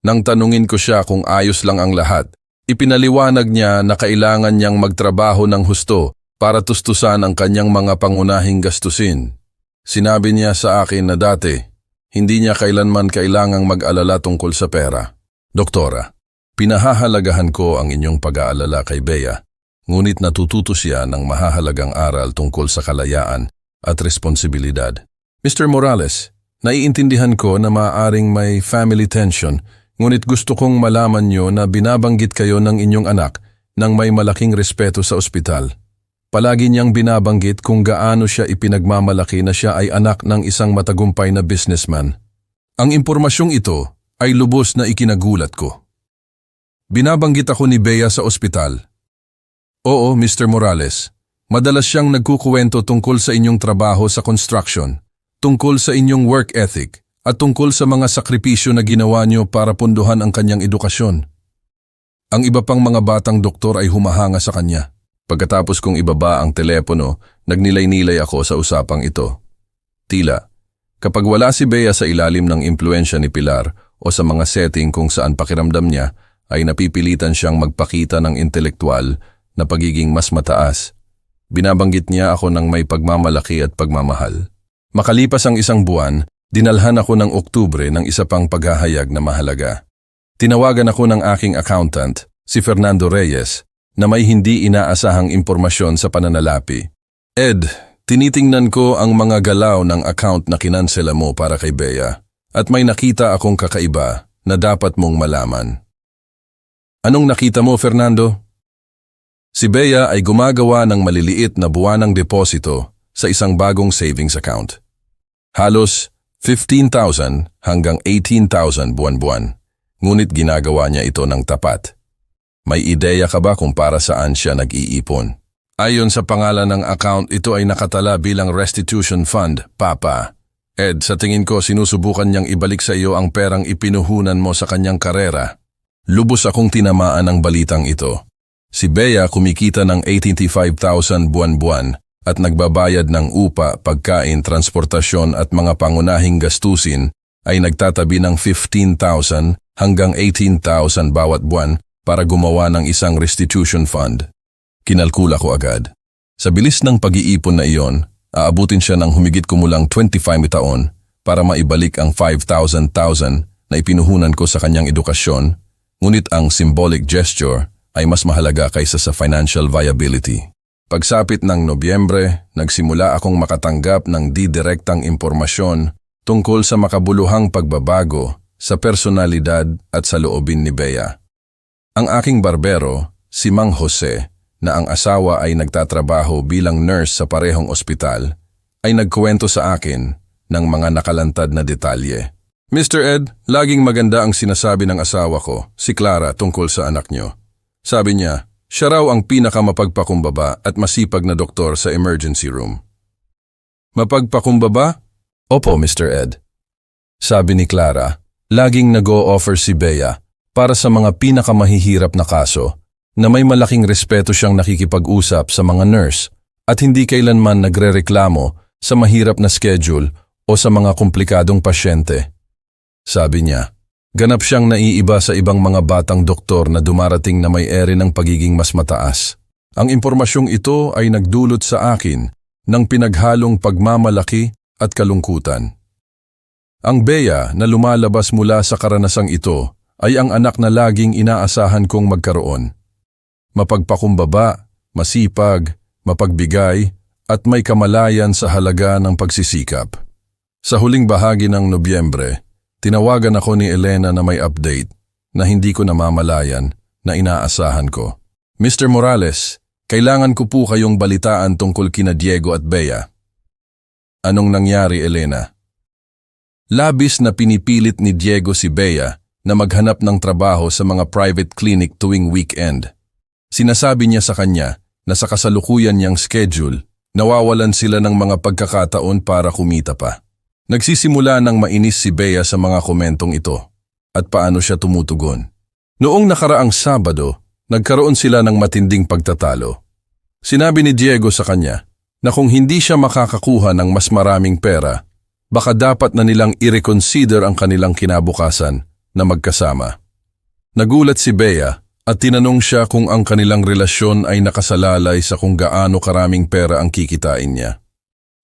Nang tanungin ko siya kung ayos lang ang lahat, ipinaliwanag niya na kailangan niyang magtrabaho ng husto para tustusan ang kanyang mga pangunahing gastusin. Sinabi niya sa akin na dati, hindi niya kailanman kailangang mag-alala tungkol sa pera. Doktora, pinahahalagahan ko ang inyong pag-aalala kay Bea, ngunit natututo siya ng mahahalagang aral tungkol sa kalayaan at responsibilidad. Mr. Morales, naiintindihan ko na maaaring may family tension, ngunit gusto kong malaman niyo na binabanggit kayo ng inyong anak nang may malaking respeto sa ospital. Palagi niyang binabanggit kung gaano siya ipinagmamalaki na siya ay anak ng isang matagumpay na businessman. Ang impormasyong ito ay lubos na ikinagulat ko. Binabanggit ako ni Bea sa ospital. Oo, Mr. Morales. Madalas siyang nagkukuwento tungkol sa inyong trabaho sa construction, tungkol sa inyong work ethic, at tungkol sa mga sakripisyo na ginawa niyo para punduhan ang kanyang edukasyon. Ang iba pang mga batang doktor ay humahanga sa kanya. Pagkatapos kong ibaba ang telepono, nagnilay-nilay ako sa usapang ito. Tila, kapag wala si Bea sa ilalim ng impluensya ni Pilar o sa mga setting kung saan pakiramdam niya, ay napipilitan siyang magpakita ng intelektual na pagiging mas mataas. Binabanggit niya ako ng may pagmamalaki at pagmamahal. Makalipas ang 1 buwan, dinalhan ako ng Oktubre ng isa pang paghahayag na mahalaga. Tinawagan ako ng aking accountant, si Fernando Reyes, na may hindi inaasahang impormasyon sa pananalapi. Ed, tinitingnan ko ang mga galaw ng account na kinansela mo para kay Bea at may nakita akong kakaiba na dapat mong malaman. Anong nakita mo, Fernando? Si Bea ay gumagawa ng maliliit na buwanang deposito sa isang bagong savings account. Halos 15,000 hanggang 18,000 buwan-buwan, ngunit ginagawa niya ito ng tapat. May ideya ka ba kung para saan siya nag-iipon? Ayon sa pangalan ng account, ito ay nakatala bilang restitution fund, Papa. Ed, sa tingin ko sinusubukan niyang ibalik sa iyo ang perang ipinuhunan mo sa kanyang karera. Lubos akong tinamaan ng balitang ito. Si Bea kumikita ng 85,000 buwan-buwan at nagbabayad ng upa, pagkain, transportasyon at mga pangunahing gastusin ay nagtatabi ng 15,000 hanggang 18,000 bawat buwan para gumawa ng isang restitution fund. Kinalkula ko agad. Sa bilis ng pag-iipon na iyon, aabutin siya ng humigit kumulang 25 taon para maibalik ang 5,000 na ipinuhunan ko sa kanyang edukasyon, ngunit ang symbolic gesture ay mas mahalaga kaysa sa financial viability. Pagsapit ng Nobyembre, nagsimula akong makatanggap ng di-direktang impormasyon tungkol sa makabuluhang pagbabago sa personalidad at sa loobin ni Bea. Ang aking barbero, si Mang Jose, na ang asawa ay nagtatrabaho bilang nurse sa parehong ospital, ay nagkuwento sa akin ng mga nakalantad na detalye. Mr. Ed, laging maganda ang sinasabi ng asawa ko, si Clara, tungkol sa anak niyo. Sabi niya, siya raw ang pinakamapagpakumbaba at masipag na doktor sa emergency room. Mapagpakumbaba? Opo, Mr. Ed. Sabi ni Clara, laging nag-o-offer si Bea para sa mga pinakamahihirap na kaso na may malaking respeto siyang nakikipag-usap sa mga nurse at hindi kailanman nagrereklamo sa mahirap na schedule o sa mga komplikadong pasyente. Sabi niya, ganap siyang naiiba sa ibang mga batang doktor na dumarating na may ere ng pagiging mas mataas. Ang impormasyong ito ay nagdulot sa akin ng pinaghalong pagmamalaki at kalungkutan. Ang Bea na lumalabas mula sa karanasang ito ay ang anak na laging inaasahan kong magkaroon. Mapagpakumbaba, masipag, mapagbigay, at may kamalayan sa halaga ng pagsisikap. Sa huling bahagi ng Nobyembre, tinawagan ako ni Elena na may update na hindi ko namamalayan na inaasahan ko. Mr. Morales, kailangan ko po kayong balitaan tungkol kina Diego at Bea. Anong nangyari, Elena? Labis na pinipilit ni Diego si Bea na maghanap ng trabaho sa mga private clinic tuwing weekend. Sinasabi niya sa kanya na sa kasalukuyan niyang schedule, nawawalan sila ng mga pagkakataon para kumita pa. Nagsisimula ng mainis si Bea sa mga komentong ito at paano siya tumutugon. Noong nakaraang Sabado, nagkaroon sila ng matinding pagtatalo. Sinabi ni Diego sa kanya na kung hindi siya makakakuha ng mas maraming pera, baka dapat na nilang i-reconsider ang kanilang kinabukasan na magkasama. Nagulat si Bea at tinanong siya kung ang kanilang relasyon ay nakasalalay sa kung gaano karaming pera ang kikitain niya.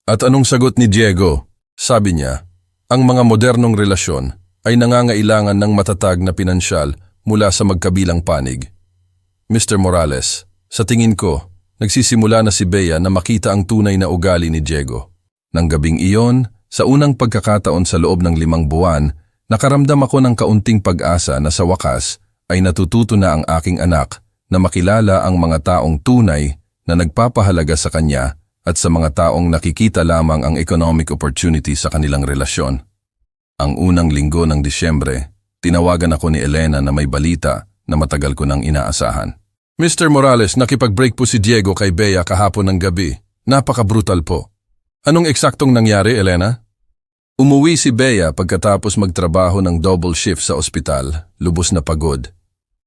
At anong sagot ni Diego? Sabi niya, ang mga modernong relasyon ay nangangailangan ng matatag na pinansyal mula sa magkabilang panig. Mr. Morales, sa tingin ko, nagsisimula na si Bea na makita ang tunay na ugali ni Diego. Nang gabing iyon, sa unang pagkakataon sa loob ng 5 buwan, nakaramdam ako ng kaunting pag-asa na sa wakas ay natututo na ang aking anak na makilala ang mga taong tunay na nagpapahalaga sa kanya at sa mga taong nakikita lamang ang economic opportunity sa kanilang relasyon. Ang unang linggo ng Disyembre, tinawagan ako ni Elena na may balita na matagal ko nang inaasahan. Mr. Morales, nakipag-break po si Diego kay Bea kahapon ng gabi. Napaka-brutal po. Anong eksaktong nangyari, Elena? Umuwi si Bea pagkatapos magtrabaho ng double shift sa ospital, lubos na pagod.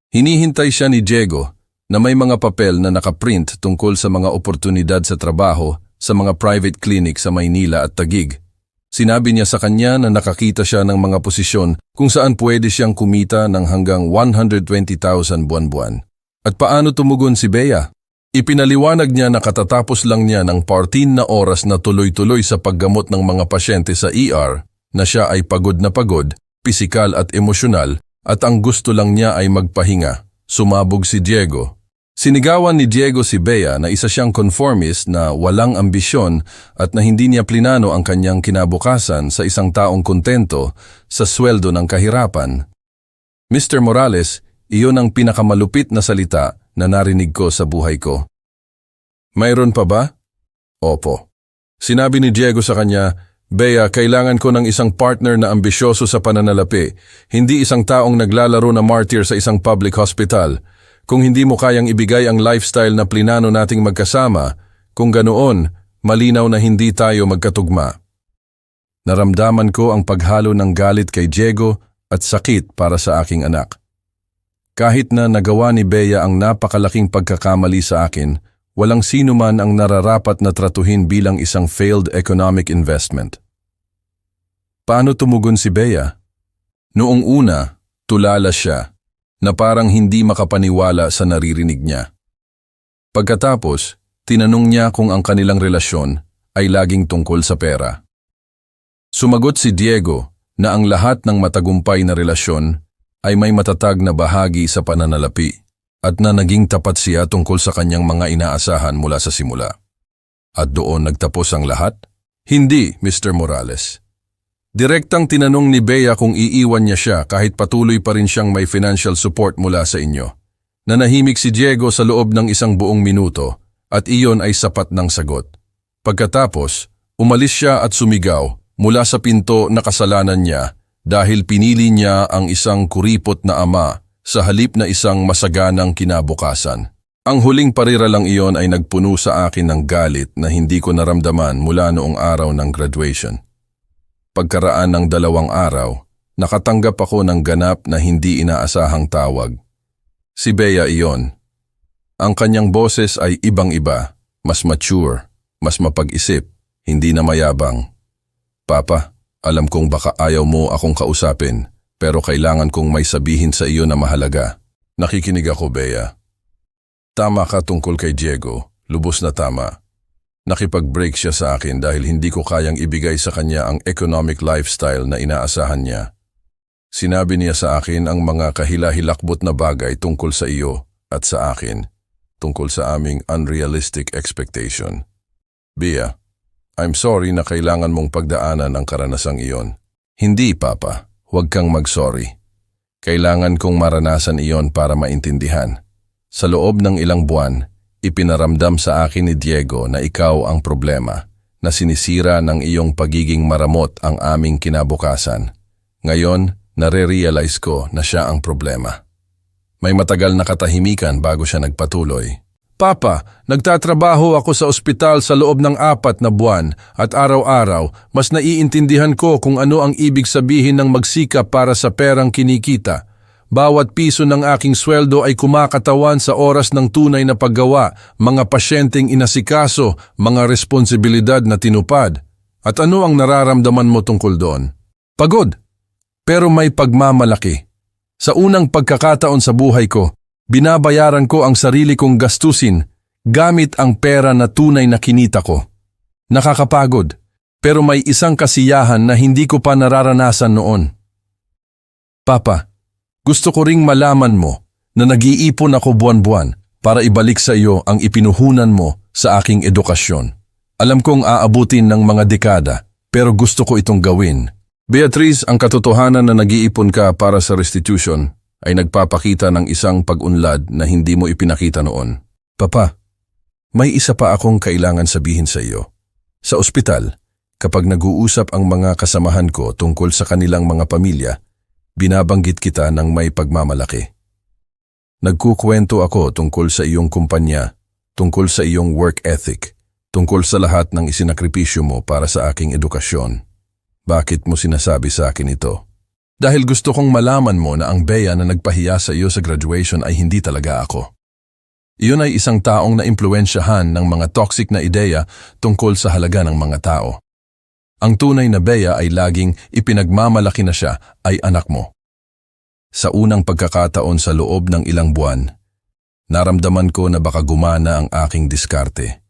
Hinihintay siya ni Diego na may mga papel na nakaprint tungkol sa mga oportunidad sa trabaho sa mga private clinic sa Maynila at Taguig. Sinabi niya sa kanya na nakakita siya ng mga posisyon kung saan pwede siyang kumita ng hanggang 120,000 buwan-buwan. At paano tumugon si Bea? Ipinaliwanag niya na katatapos lang niya ng 14 na oras na tuloy-tuloy sa paggamot ng mga pasyente sa ER na siya ay pagod na pagod, pisikal at emosyonal at ang gusto lang niya ay magpahinga. Sumabog si Diego. Sinigawan ni Diego si Bea na isa siyang conformist na walang ambisyon at na hindi niya plinano ang kanyang kinabukasan sa isang taong kontento sa sweldo ng kahirapan. Mr. Morales, iyon ang pinakamalupit na salita na narinig ko sa buhay ko. Mayroon pa ba? Opo. Sinabi ni Diego sa kanya, Bea, kailangan ko ng isang partner na ambisyoso sa pananalapi, hindi isang taong naglalaro na martyr sa isang public hospital. Kung hindi mo kayang ibigay ang lifestyle na plinano nating magkasama, kung ganoon, malinaw na hindi tayo magkatugma. Naramdaman ko ang paghalo ng galit kay Diego at sakit para sa aking anak. Kahit na nagawa ni Bea ang napakalaking pagkakamali sa akin, walang sino man ang nararapat na tratuhin bilang isang failed economic investment. Paano tumugon si Bea? Noong una, tulala siya, na parang hindi makapaniwala sa naririnig niya. Pagkatapos, tinanong niya kung ang kanilang relasyon ay laging tungkol sa pera. Sumagot si Diego na ang lahat ng matagumpay na relasyon ay may matatag na bahagi sa pananalapi at na naging tapat siya tungkol sa kanyang mga inaasahan mula sa simula. At doon nagtapos ang lahat? Hindi, Mr. Morales. Direktang tinanong ni Bea kung iiwan niya siya kahit patuloy pa rin siyang may financial support mula sa inyo. Nanahimik si Diego sa loob ng 1 buong minuto at iyon ay sapat ng sagot. Pagkatapos, umalis siya at sumigaw mula sa pinto na kasalanan niya dahil pinili niya ang isang kuripot na ama sa halip na isang masaganang kinabukasan. Ang huling parira lang iyon ay nagpuno sa akin ng galit na hindi ko naramdaman mula noong araw ng graduation. Pagkaraan ng 2 araw, nakatanggap ako ng ganap na hindi inaasahang tawag. Si Bea iyon. Ang kanyang boses ay ibang-iba, mas mature, mas mapag-isip, hindi na mayabang. Papa, alam kong baka ayaw mo akong kausapin, pero kailangan kong may sabihin sa iyo na mahalaga. Nakikinig ako, Bea. Tama ka tungkol kay Diego, lubos na tama. Nakipag-break siya sa akin dahil hindi ko kayang ibigay sa kanya ang economic lifestyle na inaasahan niya. Sinabi niya sa akin ang mga kahila-hilakbot na bagay tungkol sa iyo at sa akin, tungkol sa aming unrealistic expectation. Bea, I'm sorry na kailangan mong pagdaanan ang karanasang iyon. Hindi, Papa. Huwag kang mag-sorry. Kailangan kong maranasan iyon para maintindihan. Sa loob ng ilang buwan, ipinaramdam sa akin ni Diego na ikaw ang problema, na sinisira ng iyong pagiging maramot ang aming kinabukasan. Ngayon, nare-realize ko na siya ang problema. May matagal na katahimikan bago siya nagpatuloy. Papa, nagtatrabaho ako sa ospital sa loob ng 4 na buwan at araw-araw mas naiintindihan ko kung ano ang ibig sabihin ng magsikap para sa perang kinikita. Bawat piso ng aking sweldo ay kumakatawan sa oras ng tunay na paggawa, mga pasyenteng inasikaso, mga responsibilidad na tinupad. At ano ang nararamdaman mo tungkol doon? Pagod, pero may pagmamalaki. Sa unang pagkakataon sa buhay ko, binabayaran ko ang sarili kong gastusin gamit ang pera na tunay na kinita ko. Nakakapagod, pero may isang kasiyahan na hindi ko pa nararanasan noon. Papa, gusto ko ring malaman mo na nag-iipon ako buwan-buwan para ibalik sa iyo ang ipinuhunan mo sa aking edukasyon. Alam kong aabutin ng mga dekada, pero gusto ko itong gawin. Beatrice, ang katotohanan na nag-iipon ka para sa restitution ay nagpapakita ng isang pag-unlad na hindi mo ipinakita noon. Papa, may isa pa akong kailangan sabihin sa iyo. Sa ospital, kapag nag-uusap ang mga kasamahan ko tungkol sa kanilang mga pamilya, binabanggit kita ng may pagmamalaki. Nagkukwento ako tungkol sa iyong kumpanya, tungkol sa iyong work ethic, tungkol sa lahat ng isinakripisyo mo para sa aking edukasyon. Bakit mo sinasabi sa akin ito? Dahil gusto kong malaman mo na ang Bea na nagpahiya sa iyo sa graduation ay hindi talaga ako. Iyon ay isang taong naimpluwensyahan ng mga toxic na ideya tungkol sa halaga ng mga tao. Ang tunay na Bea ay laging ipinagmamalaki na siya ay anak mo. Sa unang pagkakataon sa loob ng ilang buwan, naramdaman ko na baka gumana ang aking diskarte.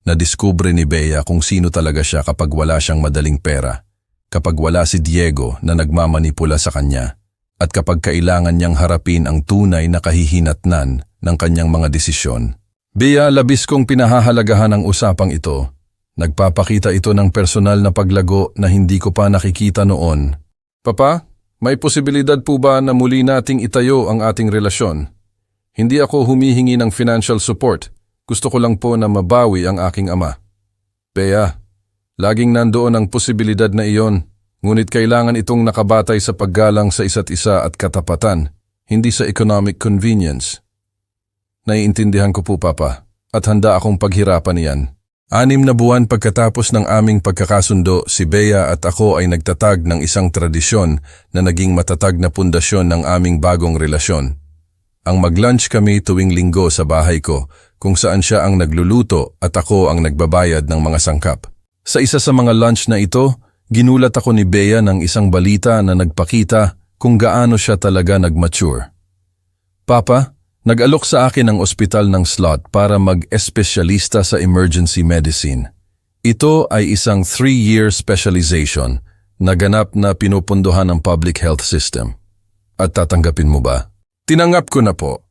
Nadiskubre ni Bea kung sino talaga siya kapag wala siyang madaling pera. Kapag wala si Diego na nagmamanipula sa kanya, at kapag kailangan niyang harapin ang tunay na kahihinatnan ng kanyang mga desisyon. Bea, labis kong pinahahalagahan ang usapang ito. Nagpapakita ito ng personal na paglago na hindi ko pa nakikita noon. Papa, may posibilidad po ba na muli nating itayo ang ating relasyon? Hindi ako humihingi ng financial support. Gusto ko lang po na mabawi ang aking ama. Bea, laging nandoon ang posibilidad na iyon, ngunit kailangan itong nakabatay sa paggalang sa isa't isa at katapatan, hindi sa economic convenience. Naiintindihan ko po, Papa, at handa akong paghirapan iyan. 6 na buwan pagkatapos ng aming pagkakasundo, si Bea at ako ay nagtatag ng isang tradisyon na naging matatag na pundasyon ng aming bagong relasyon. Ang mag-lunch kami tuwing linggo sa bahay ko, kung saan siya ang nagluluto at ako ang nagbabayad ng mga sangkap. Sa isa sa mga lunch na ito, ginulat ako ni Bea ng isang balita na nagpakita kung gaano siya talaga nag-mature. Papa, nag-alok sa akin ang ospital ng slot para mag-espesyalista sa emergency medicine. Ito ay isang 3-year specialization na ganap na pinupunduhan ng public health system. At tatanggapin mo ba? Tinanggap ko na po.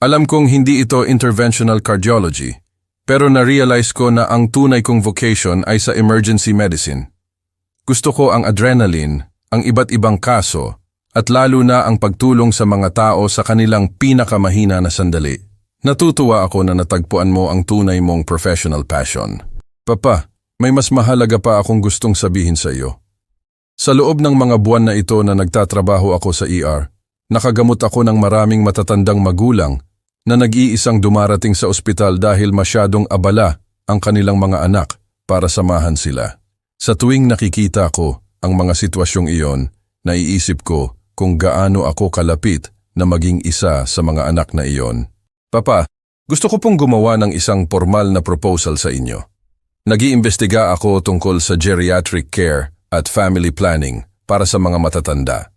Alam kong hindi ito interventional cardiology, pero na-realize ko na ang tunay kong vocation ay sa emergency medicine. Gusto ko ang adrenaline, ang iba't ibang kaso, at lalo na ang pagtulong sa mga tao sa kanilang pinakamahina na sandali. Natutuwa ako na natagpuan mo ang tunay mong professional passion. Papa, may mas mahalaga pa akong gustong sabihin sa iyo. Sa loob ng mga buwan na ito na nagtatrabaho ako sa ER, nakagamot ako ng maraming matatandang magulang na nag-iisang dumarating sa ospital dahil masyadong abala ang kanilang mga anak para samahan sila. Sa tuwing nakikita ko ang mga sitwasyong iyon, naiisip ko kung gaano ako kalapit na maging isa sa mga anak na iyon. Papa, gusto ko pong gumawa ng isang formal na proposal sa inyo. Nag-iimbestiga ako tungkol sa geriatric care at family planning para sa mga matatanda.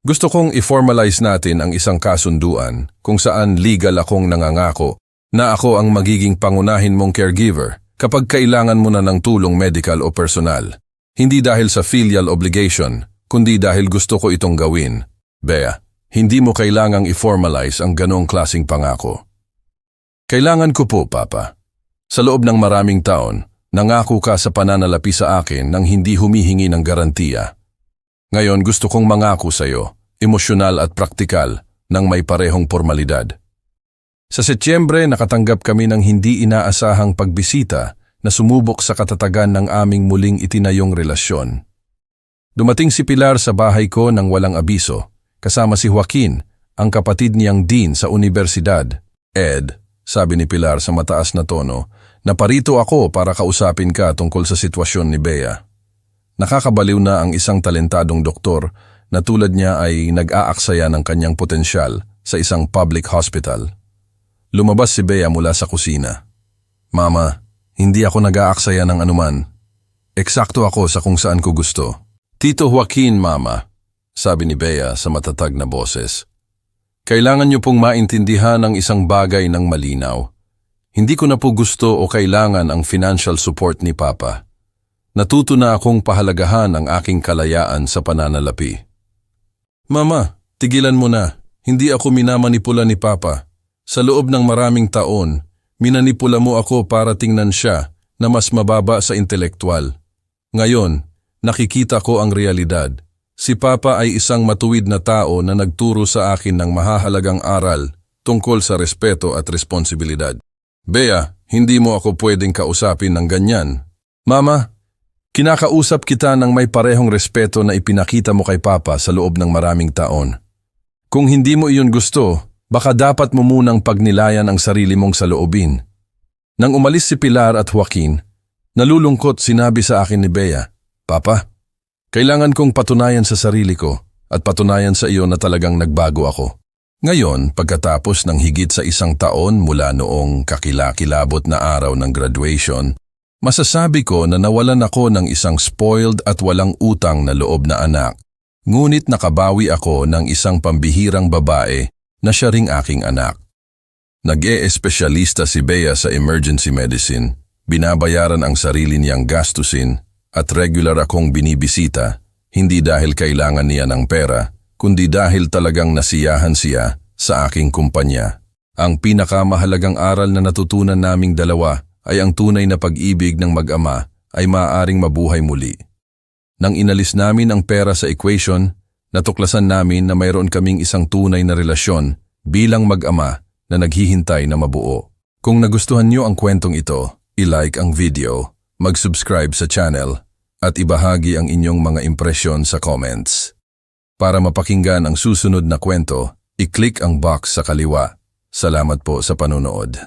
Gusto kong i-formalize natin ang isang kasunduan kung saan legal akong nangangako na ako ang magiging pangunahin mong caregiver kapag kailangan mo na ng tulong medical o personal. Hindi dahil sa filial obligation, kundi dahil gusto ko itong gawin. Bea, hindi mo kailangang i-formalize ang ganong klasing pangako. Kailangan ko po, Papa. Sa loob ng maraming taon, Nangako ka sa pananalapi sa akin nang hindi humihingi ng garantiya. Ngayon gusto kong mangako sa iyo, emosyonal at praktikal, ng may parehong formalidad. Sa Setyembre, nakatanggap kami ng hindi inaasahang pagbisita na sumubok sa katatagan ng aming muling itinayong relasyon. Dumating si Pilar sa bahay ko nang walang abiso, kasama si Joaquin, ang kapatid niyang dean sa universidad. Ed, sabi ni Pilar sa mataas na tono, naparito ako para kausapin ka tungkol sa sitwasyon ni Bea. Nakakabaliw na ang isang talentadong doktor na tulad niya ay nag-aaksaya ng kanyang potensyal sa isang public hospital. Lumabas si Bea mula sa kusina. Mama, hindi ako nag-aaksaya ng anuman. Eksakto ako sa kung saan ko gusto. Tito Joaquin, Mama, sabi ni Bea sa matatag na boses. Kailangan niyo pong maintindihan ang isang bagay ng malinaw. Hindi ko na po gusto o kailangan ang financial support ni Papa. Natuto na akong pahalagahan ang aking kalayaan sa pananalapi. Mama, tigilan mo na. Hindi ako minamanipula ni Papa. Sa loob ng maraming taon, minanipula mo ako para tingnan siya na mas mababa sa intelektual. Ngayon, nakikita ko ang realidad. Si Papa ay isang matuwid na tao na nagturo sa akin ng mahahalagang aral tungkol sa respeto at responsibilidad. Bea, hindi mo ako pwedeng kausapin ng ganyan. Mama, kinakausap kita ng may parehong respeto na ipinakita mo kay Papa sa loob ng maraming taon. Kung hindi mo iyon gusto, baka dapat mo munang pagnilayan ang sarili mong saloobin. Nang umalis si Pilar at Joaquin, nalulungkot sinabi sa akin ni Bea, Papa, kailangan kong patunayan sa sarili ko at patunayan sa iyo na talagang nagbago ako. Ngayon, pagkatapos ng higit sa 1 taon mula noong kakilakilabot na araw ng graduation, masasabi ko na nawalan ako ng isang spoiled at walang utang na loob na anak. Ngunit nakabawi ako ng isang pambihirang babae na siya ring aking anak. Nag-e-espesyalista si Bea sa emergency medicine, binabayaran ang sarili niyang gastusin at regular akong binibisita, hindi dahil kailangan niya ng pera, kundi dahil talagang nasiyahan siya sa aking kumpanya. Ang pinakamahalagang aral na natutunan naming dalawa ay ang tunay na pag-ibig ng mag-ama ay maaaring mabuhay muli. Nang inalis namin ang pera sa equation, natuklasan namin na mayroon kaming isang tunay na relasyon bilang mag-ama na naghihintay na mabuo. Kung nagustuhan niyo ang kwentong ito, i-like ang video, mag-subscribe sa channel, at ibahagi ang inyong mga impresyon sa comments. Para mapakinggan ang susunod na kwento, i-click ang box sa kaliwa. Salamat po sa panonood.